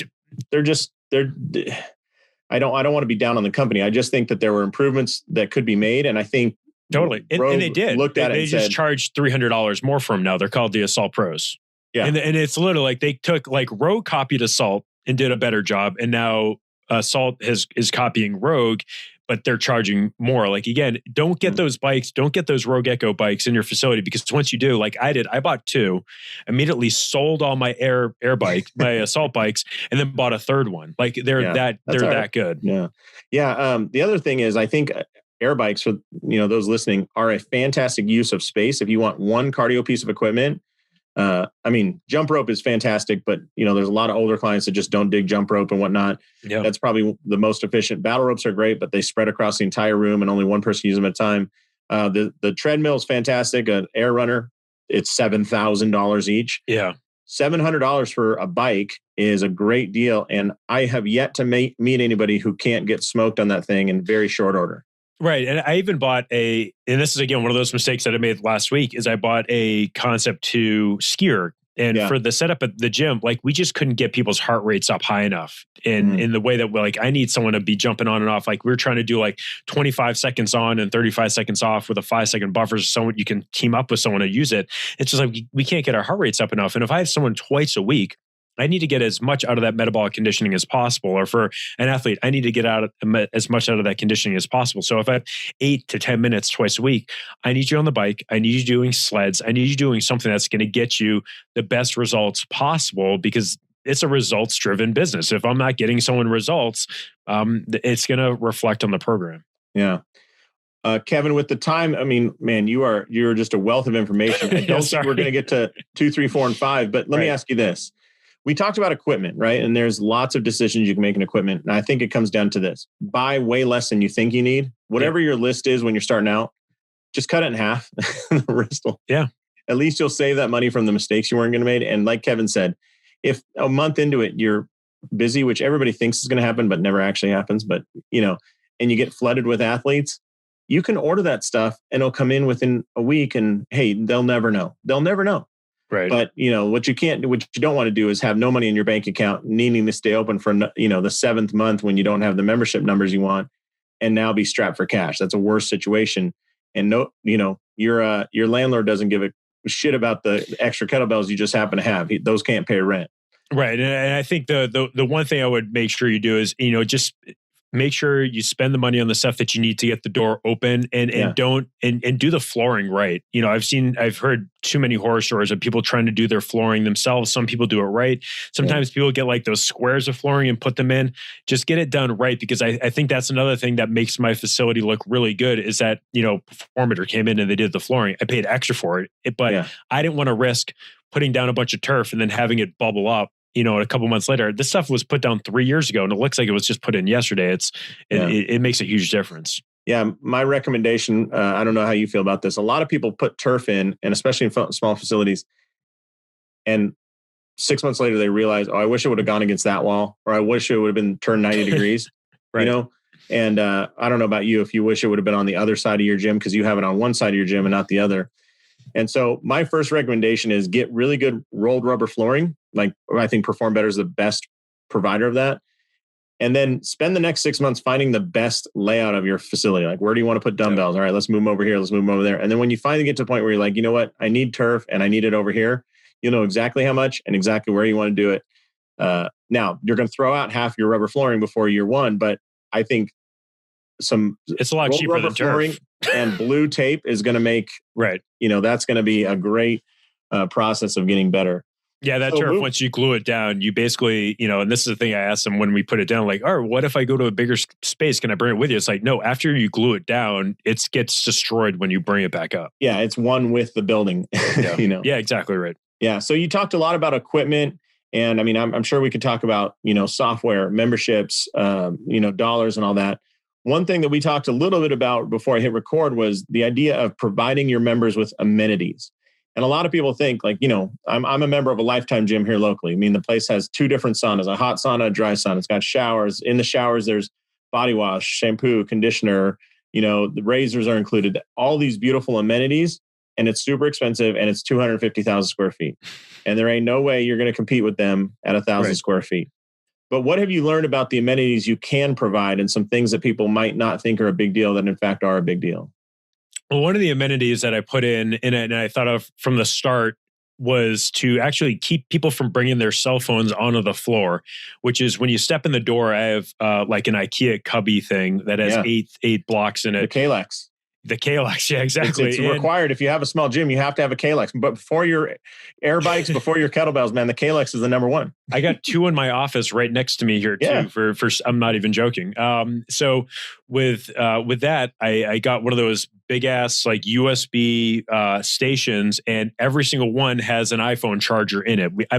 I don't want to be down on the company. I just think that there were improvements that could be made. And I think, totally. And they did. They just charged $300 more for them now. They're called the Assault Pros. Yeah. And it's literally like they took, like, Rogue copied Assault and did a better job. And now Assault is copying Rogue, but they're charging more. Like, again, don't get those bikes. Don't get those Rogue Echo bikes in your facility, because once you do, like I did, I bought 2, immediately sold all my air bike, my Assault bikes, and then bought a 3rd one. Like, they're that good. Yeah. Yeah. The other thing is, I think air bikes, for those listening, are a fantastic use of space. If you want one cardio piece of equipment, jump rope is fantastic, but there's a lot of older clients that just don't dig jump rope and whatnot. Yeah. That's probably the most efficient. Battle ropes are great, but they spread across the entire room and only one person uses them at a time. The treadmill is fantastic. An air runner, it's $7,000 each. Yeah. $700 for a bike is a great deal. And I have yet to meet anybody who can't get smoked on that thing in very short order. Right. And I even bought and this is, again, one of those mistakes that I made last week, is I bought a Concept 2 skier. And for the setup at the gym, like, we just couldn't get people's heart rates up high enough in the way that, like, I need someone to be jumping on and off. Like, we were trying to do like 25 seconds on and 35 seconds off with a 5-second buffer, so you can team up with someone to use it. It's just like, we can't get our heart rates up enough. And if I have someone twice a week, I need to get as much out of that metabolic conditioning as possible. Or for an athlete, I need to get as much out of that conditioning as possible. So if I have 8 to 10 minutes twice a week, I need you on the bike. I need you doing sleds. I need you doing something that's going to get you the best results possible, because it's a results-driven business. If I'm not getting someone results, it's going to reflect on the program. Yeah. Kevin, with the time, man, you're just a wealth of information. I don't think we're going to get to 2, 3, 4, and 5, but let me ask you this. We talked about equipment, right? And there's lots of decisions you can make in equipment. And I think it comes down to this: buy way less than you think you need. Whatever your list is when you're starting out, just cut it in half. The rest will, at least you'll save that money from the mistakes you weren't going to make. And like Kevin said, if a month into it, you're busy, which everybody thinks is going to happen, but never actually happens. But, and you get flooded with athletes, you can order that stuff and it'll come in within a week, and hey, they'll never know. Right. But, what you don't want to do is have no money in your bank account, needing to stay open for, the 7th month when you don't have the membership numbers you want, and now be strapped for cash. That's a worse situation. And your landlord doesn't give a shit about the extra kettlebells you just happen to have. Those can't pay rent. Right. And I think the one thing I would make sure you do is, just make sure you spend the money on the stuff that you need to get the door open, and don't do the flooring right. I've heard too many horror stories of people trying to do their flooring themselves. Some people do it right. Sometimes people get like those squares of flooring and put them in. Just get it done right, because I think that's another thing that makes my facility look really good, is that, Performator came in and they did the flooring. I paid extra for it, but I didn't want to risk putting down a bunch of turf and then having it bubble up. A couple months later. This stuff was put down 3 years ago, and it looks like it was just put in yesterday. It makes a huge difference. Yeah, my recommendation, I don't know how you feel about this. A lot of people put turf in, and especially in small facilities, and 6 months later they realize, oh, I wish it would have gone against that wall, or I wish it would have been turned 90 degrees, Right. you know? And I don't know about you, if you wish it would have been on the other side of your gym because you have it on one side of your gym and not the other. And so my first recommendation is get really good rolled rubber flooring. Like, I think Perform Better is the best provider of that. And then spend the next 6 months finding the best layout of your facility. Like, where do you want to put dumbbells? All right, let's move them over here. Let's move them over there. And then when you finally get to the point where you're like, you know what, I need turf and I need it over here, you'll know exactly how much and exactly where you want to do it. Now, you're going to throw out half your rubber flooring before year one, but I think it's a lot cheaper than turf. And blue tape is going to make, right. That's going to be a great process of getting better. Yeah, that turf, once you glue it down, you basically, and this is the thing I asked them when we put it down, like, oh, what if I go to a bigger space? Can I bring it with you? It's like, no, after you glue it down, it gets destroyed when you bring it back up. Yeah, it's one with the building. Yeah, yeah, exactly right. Yeah, so you talked a lot about equipment, and I mean, I'm sure we could talk about, software, memberships, dollars and all that. One thing that we talked a little bit about before I hit record was the idea of providing your members with amenities. And a lot of people think, like, I'm a member of a Lifetime gym here locally. I mean, the place has two different saunas, a hot sauna, a dry sauna. It's got showers. In the showers, there's body wash, shampoo, conditioner, the razors are included, all these beautiful amenities. And it's super expensive, and it's 250,000 square feet. And there ain't no way you're going to compete with them at 1,000 square feet. But what have you learned about the amenities you can provide and some things that people might not think are a big deal that in fact are a big deal? Well, one of the amenities that I put in it, and I thought of from the start, was to actually keep people from bringing their cell phones onto the floor, which is when you step in the door, I have like an IKEA cubby thing that has eight blocks in it. The Kalex. The Kalex, yeah, exactly. It's required. If you have a small gym, you have to have a Kalex. But before your air bikes, before your kettlebells, man, the Kalex is the number one. I got two in my office right next to me here too. For I'm not even joking. So with that, I got one of those big ass like USB stations, and every single one has an iPhone charger in it. I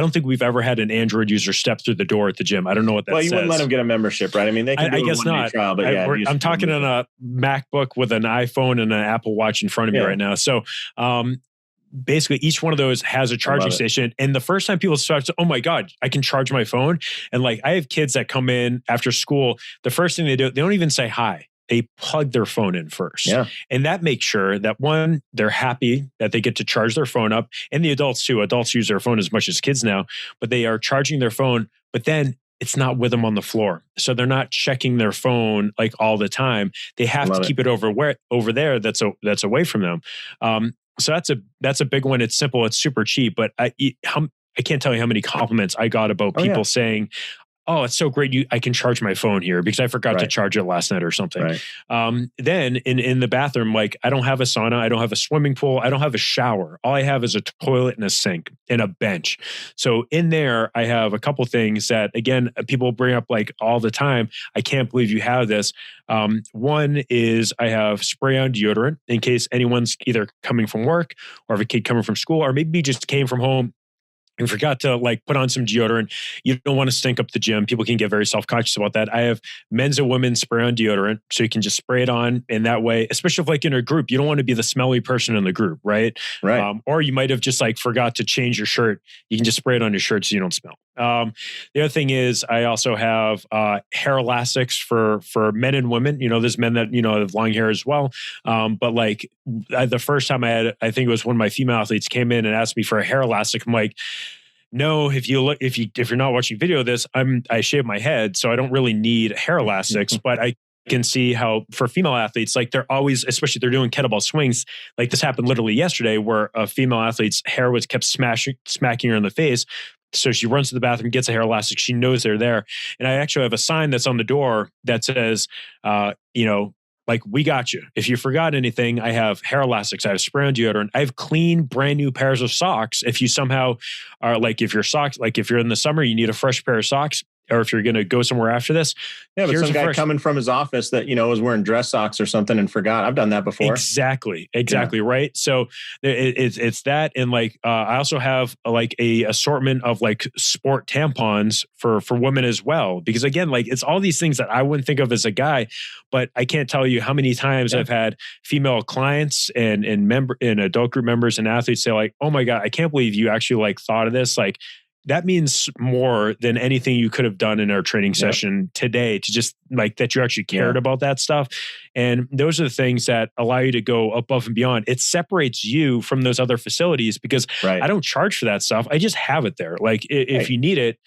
don't think we've ever had an Android user step through the door at the gym. I don't know what that says. Well, you wouldn't let them get a membership, right? I mean, they can do I guess not. Trial, but I'm talking on a MacBook with an iPhone and an Apple Watch in front of me right now. So basically each one of those has a charging station. And the first time people start to, oh my God, I can charge my phone. And like, I have kids that come in after school. The first thing they do, they don't even say hi. They plug their phone in first. Yeah. And that makes sure that one, they're happy that they get to charge their phone up. And the adults too. Adults use their phone as much as kids now, but they are charging their phone. But then it's not with them on the floor. So they're not checking their phone like all the time. They have to keep it over there that's away from them. So that's a big one. It's simple. It's super cheap. But I can't tell you how many compliments I got about people saying, oh, it's so great. I can charge my phone here because I forgot to charge it last night or something. Right. Then in the bathroom, like I don't have a sauna. I don't have a swimming pool. I don't have a shower. All I have is a toilet and a sink and a bench. So in there, I have a couple things that, again, people bring up like all the time. I can't believe you have this. One is I have spray-on deodorant in case anyone's either coming from work or if a kid coming from school or maybe just came from home and forgot to like put on some deodorant. You don't want to stink up the gym. People can get very self-conscious about that. I have men's and women's spray-on deodorant. So you can just spray it on in that way, especially if like in a group, you don't want to be the smelly person in the group, right? Right. Or you might have just like forgot to change your shirt. You can just spray it on your shirt so you don't smell. The other thing is I also have hair elastics for men and women. There's men that, have long hair as well. But like the first time I think it was one of my female athletes came in and asked me for a hair elastic. I'm like, no, if you're not watching video of this, I shave my head, so I don't really need hair elastics, but I can see how for female athletes, like they're always, especially if they're doing kettlebell swings, like this happened literally yesterday where a female athlete's hair was kept smacking her in the face. So she runs to the bathroom, gets a hair elastic. She knows they're there. And I actually have a sign that's on the door that says, like, we got you. If you forgot anything, I have hair elastics. I have spray-on deodorant. I have clean, brand new pairs of socks. If you somehow are like, if you're in the summer, you need a fresh pair of socks. or if you're going to go somewhere after this. Yeah, but some guy coming from his office that, was wearing dress socks or something and forgot. I've done that before. Exactly. Right. So it's that. And like, I also have like a assortment of like sport tampons for women as well. Because again, like it's all these things that I wouldn't think of as a guy, but I can't tell you how many times I've had female clients and adult group members and athletes say like, oh my God, I can't believe you actually like thought of this. Like, that means more than anything you could have done in our training session today, to just like that you actually cared about that stuff. And those are the things that allow you to go above and beyond. It separates you from those other facilities because I don't charge for that stuff. I just have it there. Like if you need it,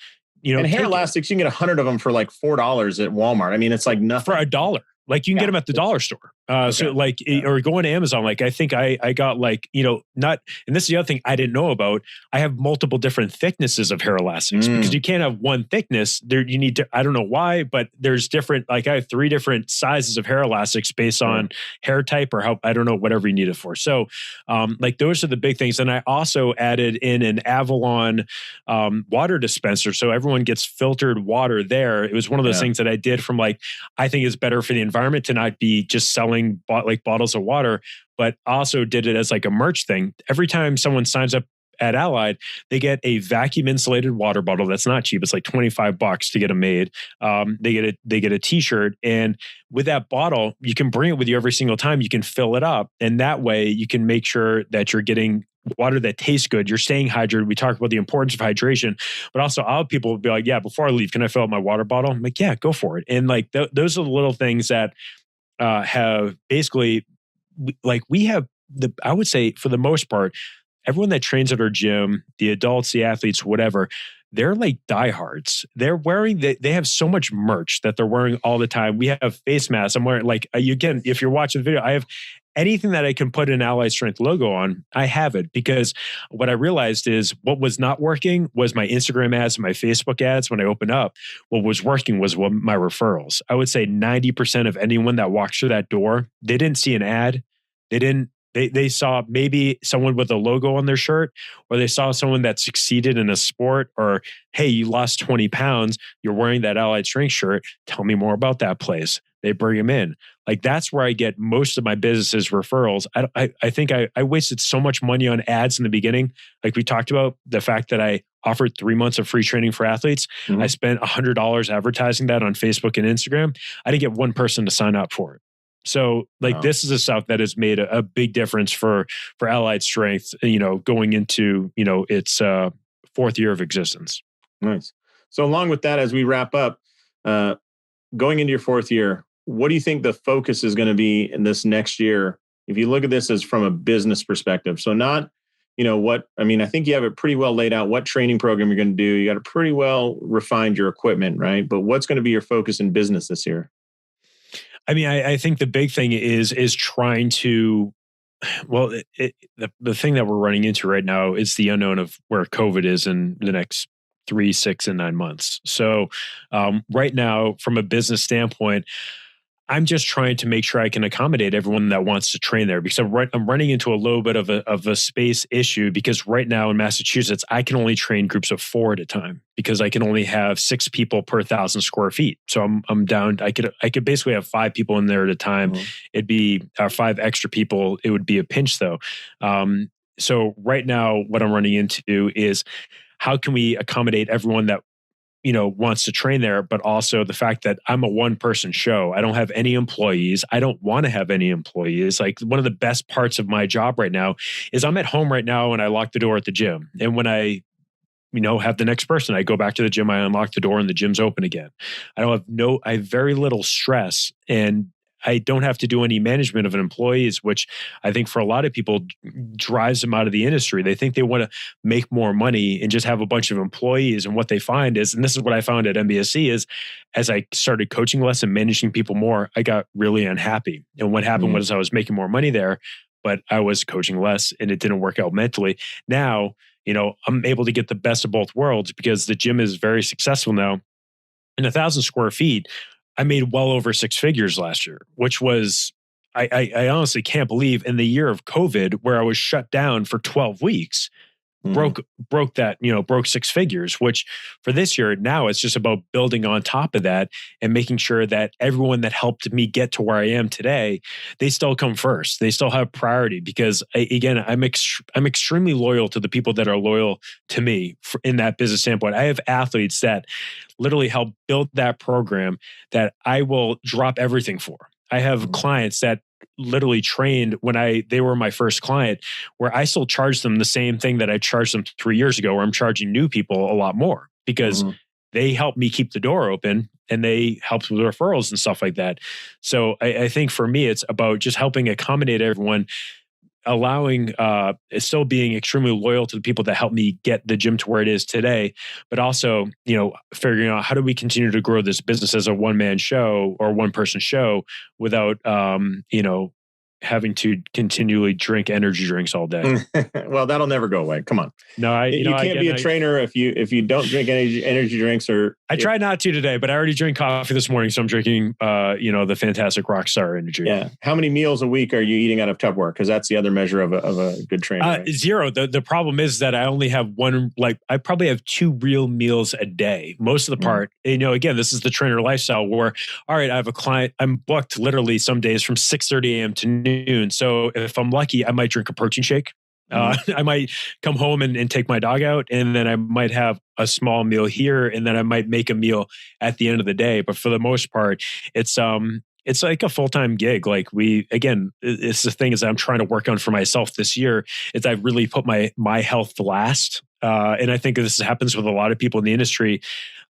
and hair elastics, you can get 100 of them for like $4 at Walmart. I mean, it's like nothing. For $1. Like you can get them at the dollar store. So like, or going to Amazon. Like I think I got like, not, and this is the other thing I didn't know about. I have multiple different thicknesses of hair elastics because you can't have one thickness there. You need to, I don't know why, but there's different, like I have 3 different sizes of hair elastics based on hair type or how, I don't know, whatever you need it for. So like those are the big things. And I also added in an Avalon water dispenser. So everyone gets filtered water there. It was one of those things that I did from like, I think it's better for the environment to not be just selling like bottles of water, but also did it as like a merch thing. Every time someone signs up at Allied, they get a vacuum insulated water bottle that's not cheap. It's like $25 to get them made. They get a t-shirt, and with that bottle, you can bring it with you every single time. You can fill it up, and that way you can make sure that you're getting water that tastes good. You're staying hydrated. We talked about the importance of hydration, but also all people will be like, yeah, before I leave, can I fill up my water bottle? I'm like, yeah, go for it. And like those are the little things that have basically, like we have I would say for the most part, everyone that trains at our gym, the adults, the athletes, whatever, they're like diehards. They're wearing, they have so much merch that they're wearing all the time. We have face masks. I'm wearing like, again, if you're watching the video, I have anything that I can put an Allied Strength logo on, I have it, because what I realized is what was not working was my Instagram ads and my Facebook ads when I opened up. What was working was my referrals. I would say 90% of anyone that walks through that door, they didn't see an ad. They saw maybe someone with a logo on their shirt, or they saw someone that succeeded in a sport, or, hey, you lost 20 pounds. You're wearing that Allied Strength shirt. Tell me more about that place. They bring them in. Like that's where I get most of my business's referrals. I think I wasted so much money on ads in the beginning. Like we talked about the fact that I offered 3 months of free training for athletes. I spent $100 advertising that on Facebook and Instagram. I didn't get one person to sign up for it. So like this is the stuff that has made a big difference for Allied Strength, going into, its 4th year of existence. Nice. So along with that, as we wrap up, going into your 4th year, what do you think the focus is going to be in this next year? If you look at this as from a business perspective, so not, I think you have it pretty well laid out what training program you're going to do. You got it pretty well refined your equipment, right? But what's going to be your focus in business this year? I mean, I think the big thing is trying to, well, the thing that we're running into right now is the unknown of where COVID is in the next 3, 6, and 9 months. So right now, from a business standpoint, I'm just trying to make sure I can accommodate everyone that wants to train there, because I'm running into a little bit of a space issue, because right now in Massachusetts, I can only train groups of 4 at a time because I can only have 6 people per 1,000 square feet. So I'm down. I could basically have 5 people in there at a time. It'd be 5 extra people. It would be a pinch though. So right now, what I'm running into is how can we accommodate everyone that wants to train there, but also the fact that I'm a 1-person show. I don't have any employees. I don't want to have any employees. Like one of the best parts of my job right now is I'm at home right now and I lock the door at the gym. And when I have the next person, I go back to the gym, I unlock the door and the gym's open again. I have very little stress, and I don't have to do any management of an employees, which I think for a lot of people drives them out of the industry. They think they want to make more money and just have a bunch of employees. And what they find is, and this is what I found at MBSC, is as I started coaching less and managing people more, I got really unhappy. And what happened was I was making more money there, but I was coaching less and it didn't work out mentally. Now, I'm able to get the best of both worlds because the gym is very successful now. In 1,000 square feet, I made well over 6 figures last year, which was, I honestly can't believe, in the year of COVID, where I was shut down for 12 weeks, Mhm. broke six figures, which for this year, now it's just about building on top of that and making sure that everyone that helped me get to where I am today, they still come first. They still have priority because I'm extremely loyal to the people that are loyal to me in that business standpoint. I have athletes that literally help build that program that I will drop everything for. I have clients that literally trained when they were my first client, where I still charge them the same thing that I charged them 3 years ago, where I'm charging new people a lot more because Mhm. they helped me keep the door open and they helped with referrals and stuff like that. So I think for me, it's about just helping accommodate everyone, allowing still being extremely loyal to the people that helped me get the gym to where it is today, but also, figuring out how do we continue to grow this business as a one-man show or one-person show without having to continually drink energy drinks all day. Well, that'll never go away. Come on. No, You can't be a trainer if you don't drink energy drinks. I tried not to today, but I already drank coffee this morning, so I'm drinking the fantastic Rockstar energy. Yeah. How many meals a week are you eating out of Tupperware? Because that's the other measure of a good trainer. Right? Zero. The problem is that I only have one. I probably have 2 real meals a day. Most of the part, again, this is the trainer lifestyle where, all right, I have a client. I'm booked literally some days from 6:30 a.m. to noon. So if I'm lucky, I might drink a protein shake. I might come home and take my dog out, and then I might have a small meal here, and then I might make a meal at the end of the day. But for the most part, it's like a full-time gig. Like it's the thing is I'm trying to work on for myself this year is I've really put my health last. And I think this happens with a lot of people in the industry.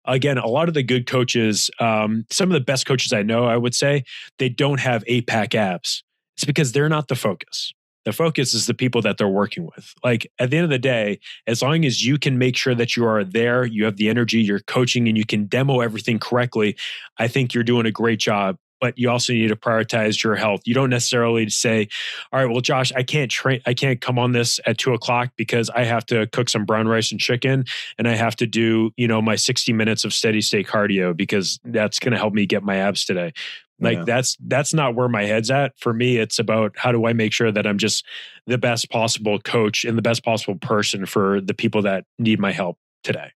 Again, a lot of the good coaches, some of the best coaches I know, I would say, they don't have 8-pack abs. It's because they're not the focus. The focus is the people that they're working with. Like at the end of the day, as long as you can make sure that you are there, you have the energy, you're coaching, and you can demo everything correctly, I think you're doing a great job. But you also need to prioritize your health. You don't necessarily say, all right, well, Josh, I can't come on this at 2:00 because I have to cook some brown rice and chicken and I have to do, my 60 minutes of steady state cardio because that's going to help me get my abs today. Like that's not where my head's at. For me, it's about how do I make sure that I'm just the best possible coach and the best possible person for the people that need my help today.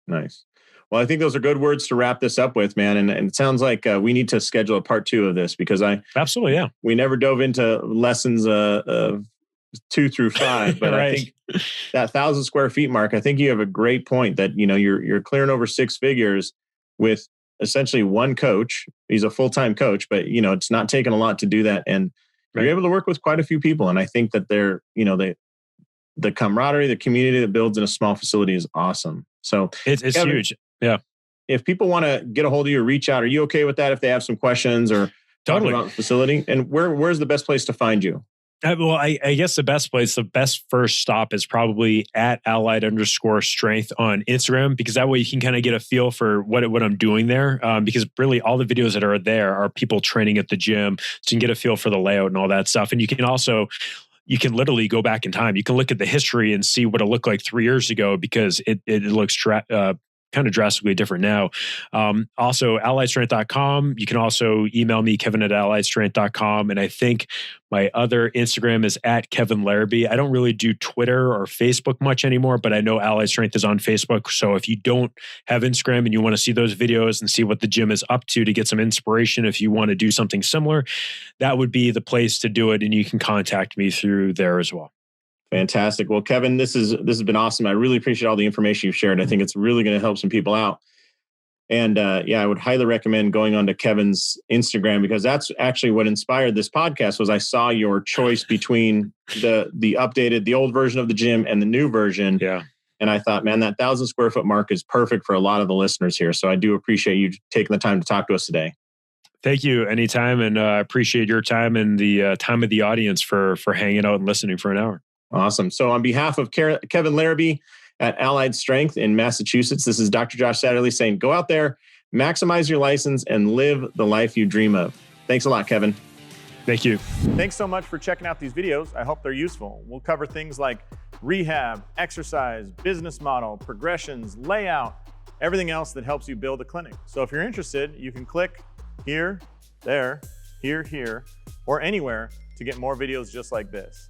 Nice. Well, I think those are good words to wrap this up with, man. And it sounds like we need to schedule a part 2 of this because absolutely, yeah. We never dove into lessons of 2 through 5, but right. I think that 1,000 square feet mark, I think you have a great point that, you're clearing over 6 figures with essentially one coach. He's a full-time coach, but it's not taking a lot to do that. And you're able to work with quite a few people. And I think that they're, the camaraderie, the community that builds in a small facility is awesome. So it's Kevin, huge. Yeah. If people want to get a hold of you or reach out, are you okay with that if they have some questions or talk about the facility? And where's the best place to find you? Well, I guess the best first stop is probably at allied_strength on Instagram, because that way you can kind of get a feel for what I'm doing there. Because really all the videos that are there are people training at the gym. So you can get a feel for the layout and all that stuff. And you can literally go back in time. You can look at the history and see what it looked like 3 years ago because it looks kind of drastically different now. Also, alliedstrength.com. You can also email me, kevin@alliedstrength.com. And I think my other Instagram is @Kevin Larrabee. I don't really do Twitter or Facebook much anymore, but I know Allied Strength is on Facebook. So if you don't have Instagram and you want to see those videos and see what the gym is up to get some inspiration, if you want to do something similar, that would be the place to do it. And you can contact me through there as well. Fantastic. Well, Kevin, this has been awesome. I really appreciate all the information you've shared. I think it's really going to help some people out. And I would highly recommend going on to Kevin's Instagram, because that's actually what inspired this podcast. Was I saw your choice between the old version of the gym and the new version. Yeah. And I thought, man, that 1,000 square foot mark is perfect for a lot of the listeners here. So I do appreciate you taking the time to talk to us today. Thank you. Anytime. And I appreciate your time and the time of the audience for hanging out and listening for an hour. Awesome. So on behalf of Kevin Larrabee at Allied Strength in Massachusetts, this is Dr. Josh Satterlee saying, go out there, maximize your license, and live the life you dream of. Thanks a lot, Kevin. Thank you. Thanks so much for checking out these videos. I hope they're useful. We'll cover things like rehab, exercise, business model, progressions, layout, everything else that helps you build a clinic. So if you're interested, you can click here, there, here, or anywhere to get more videos just like this.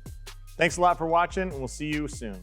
Thanks a lot for watching, and we'll see you soon.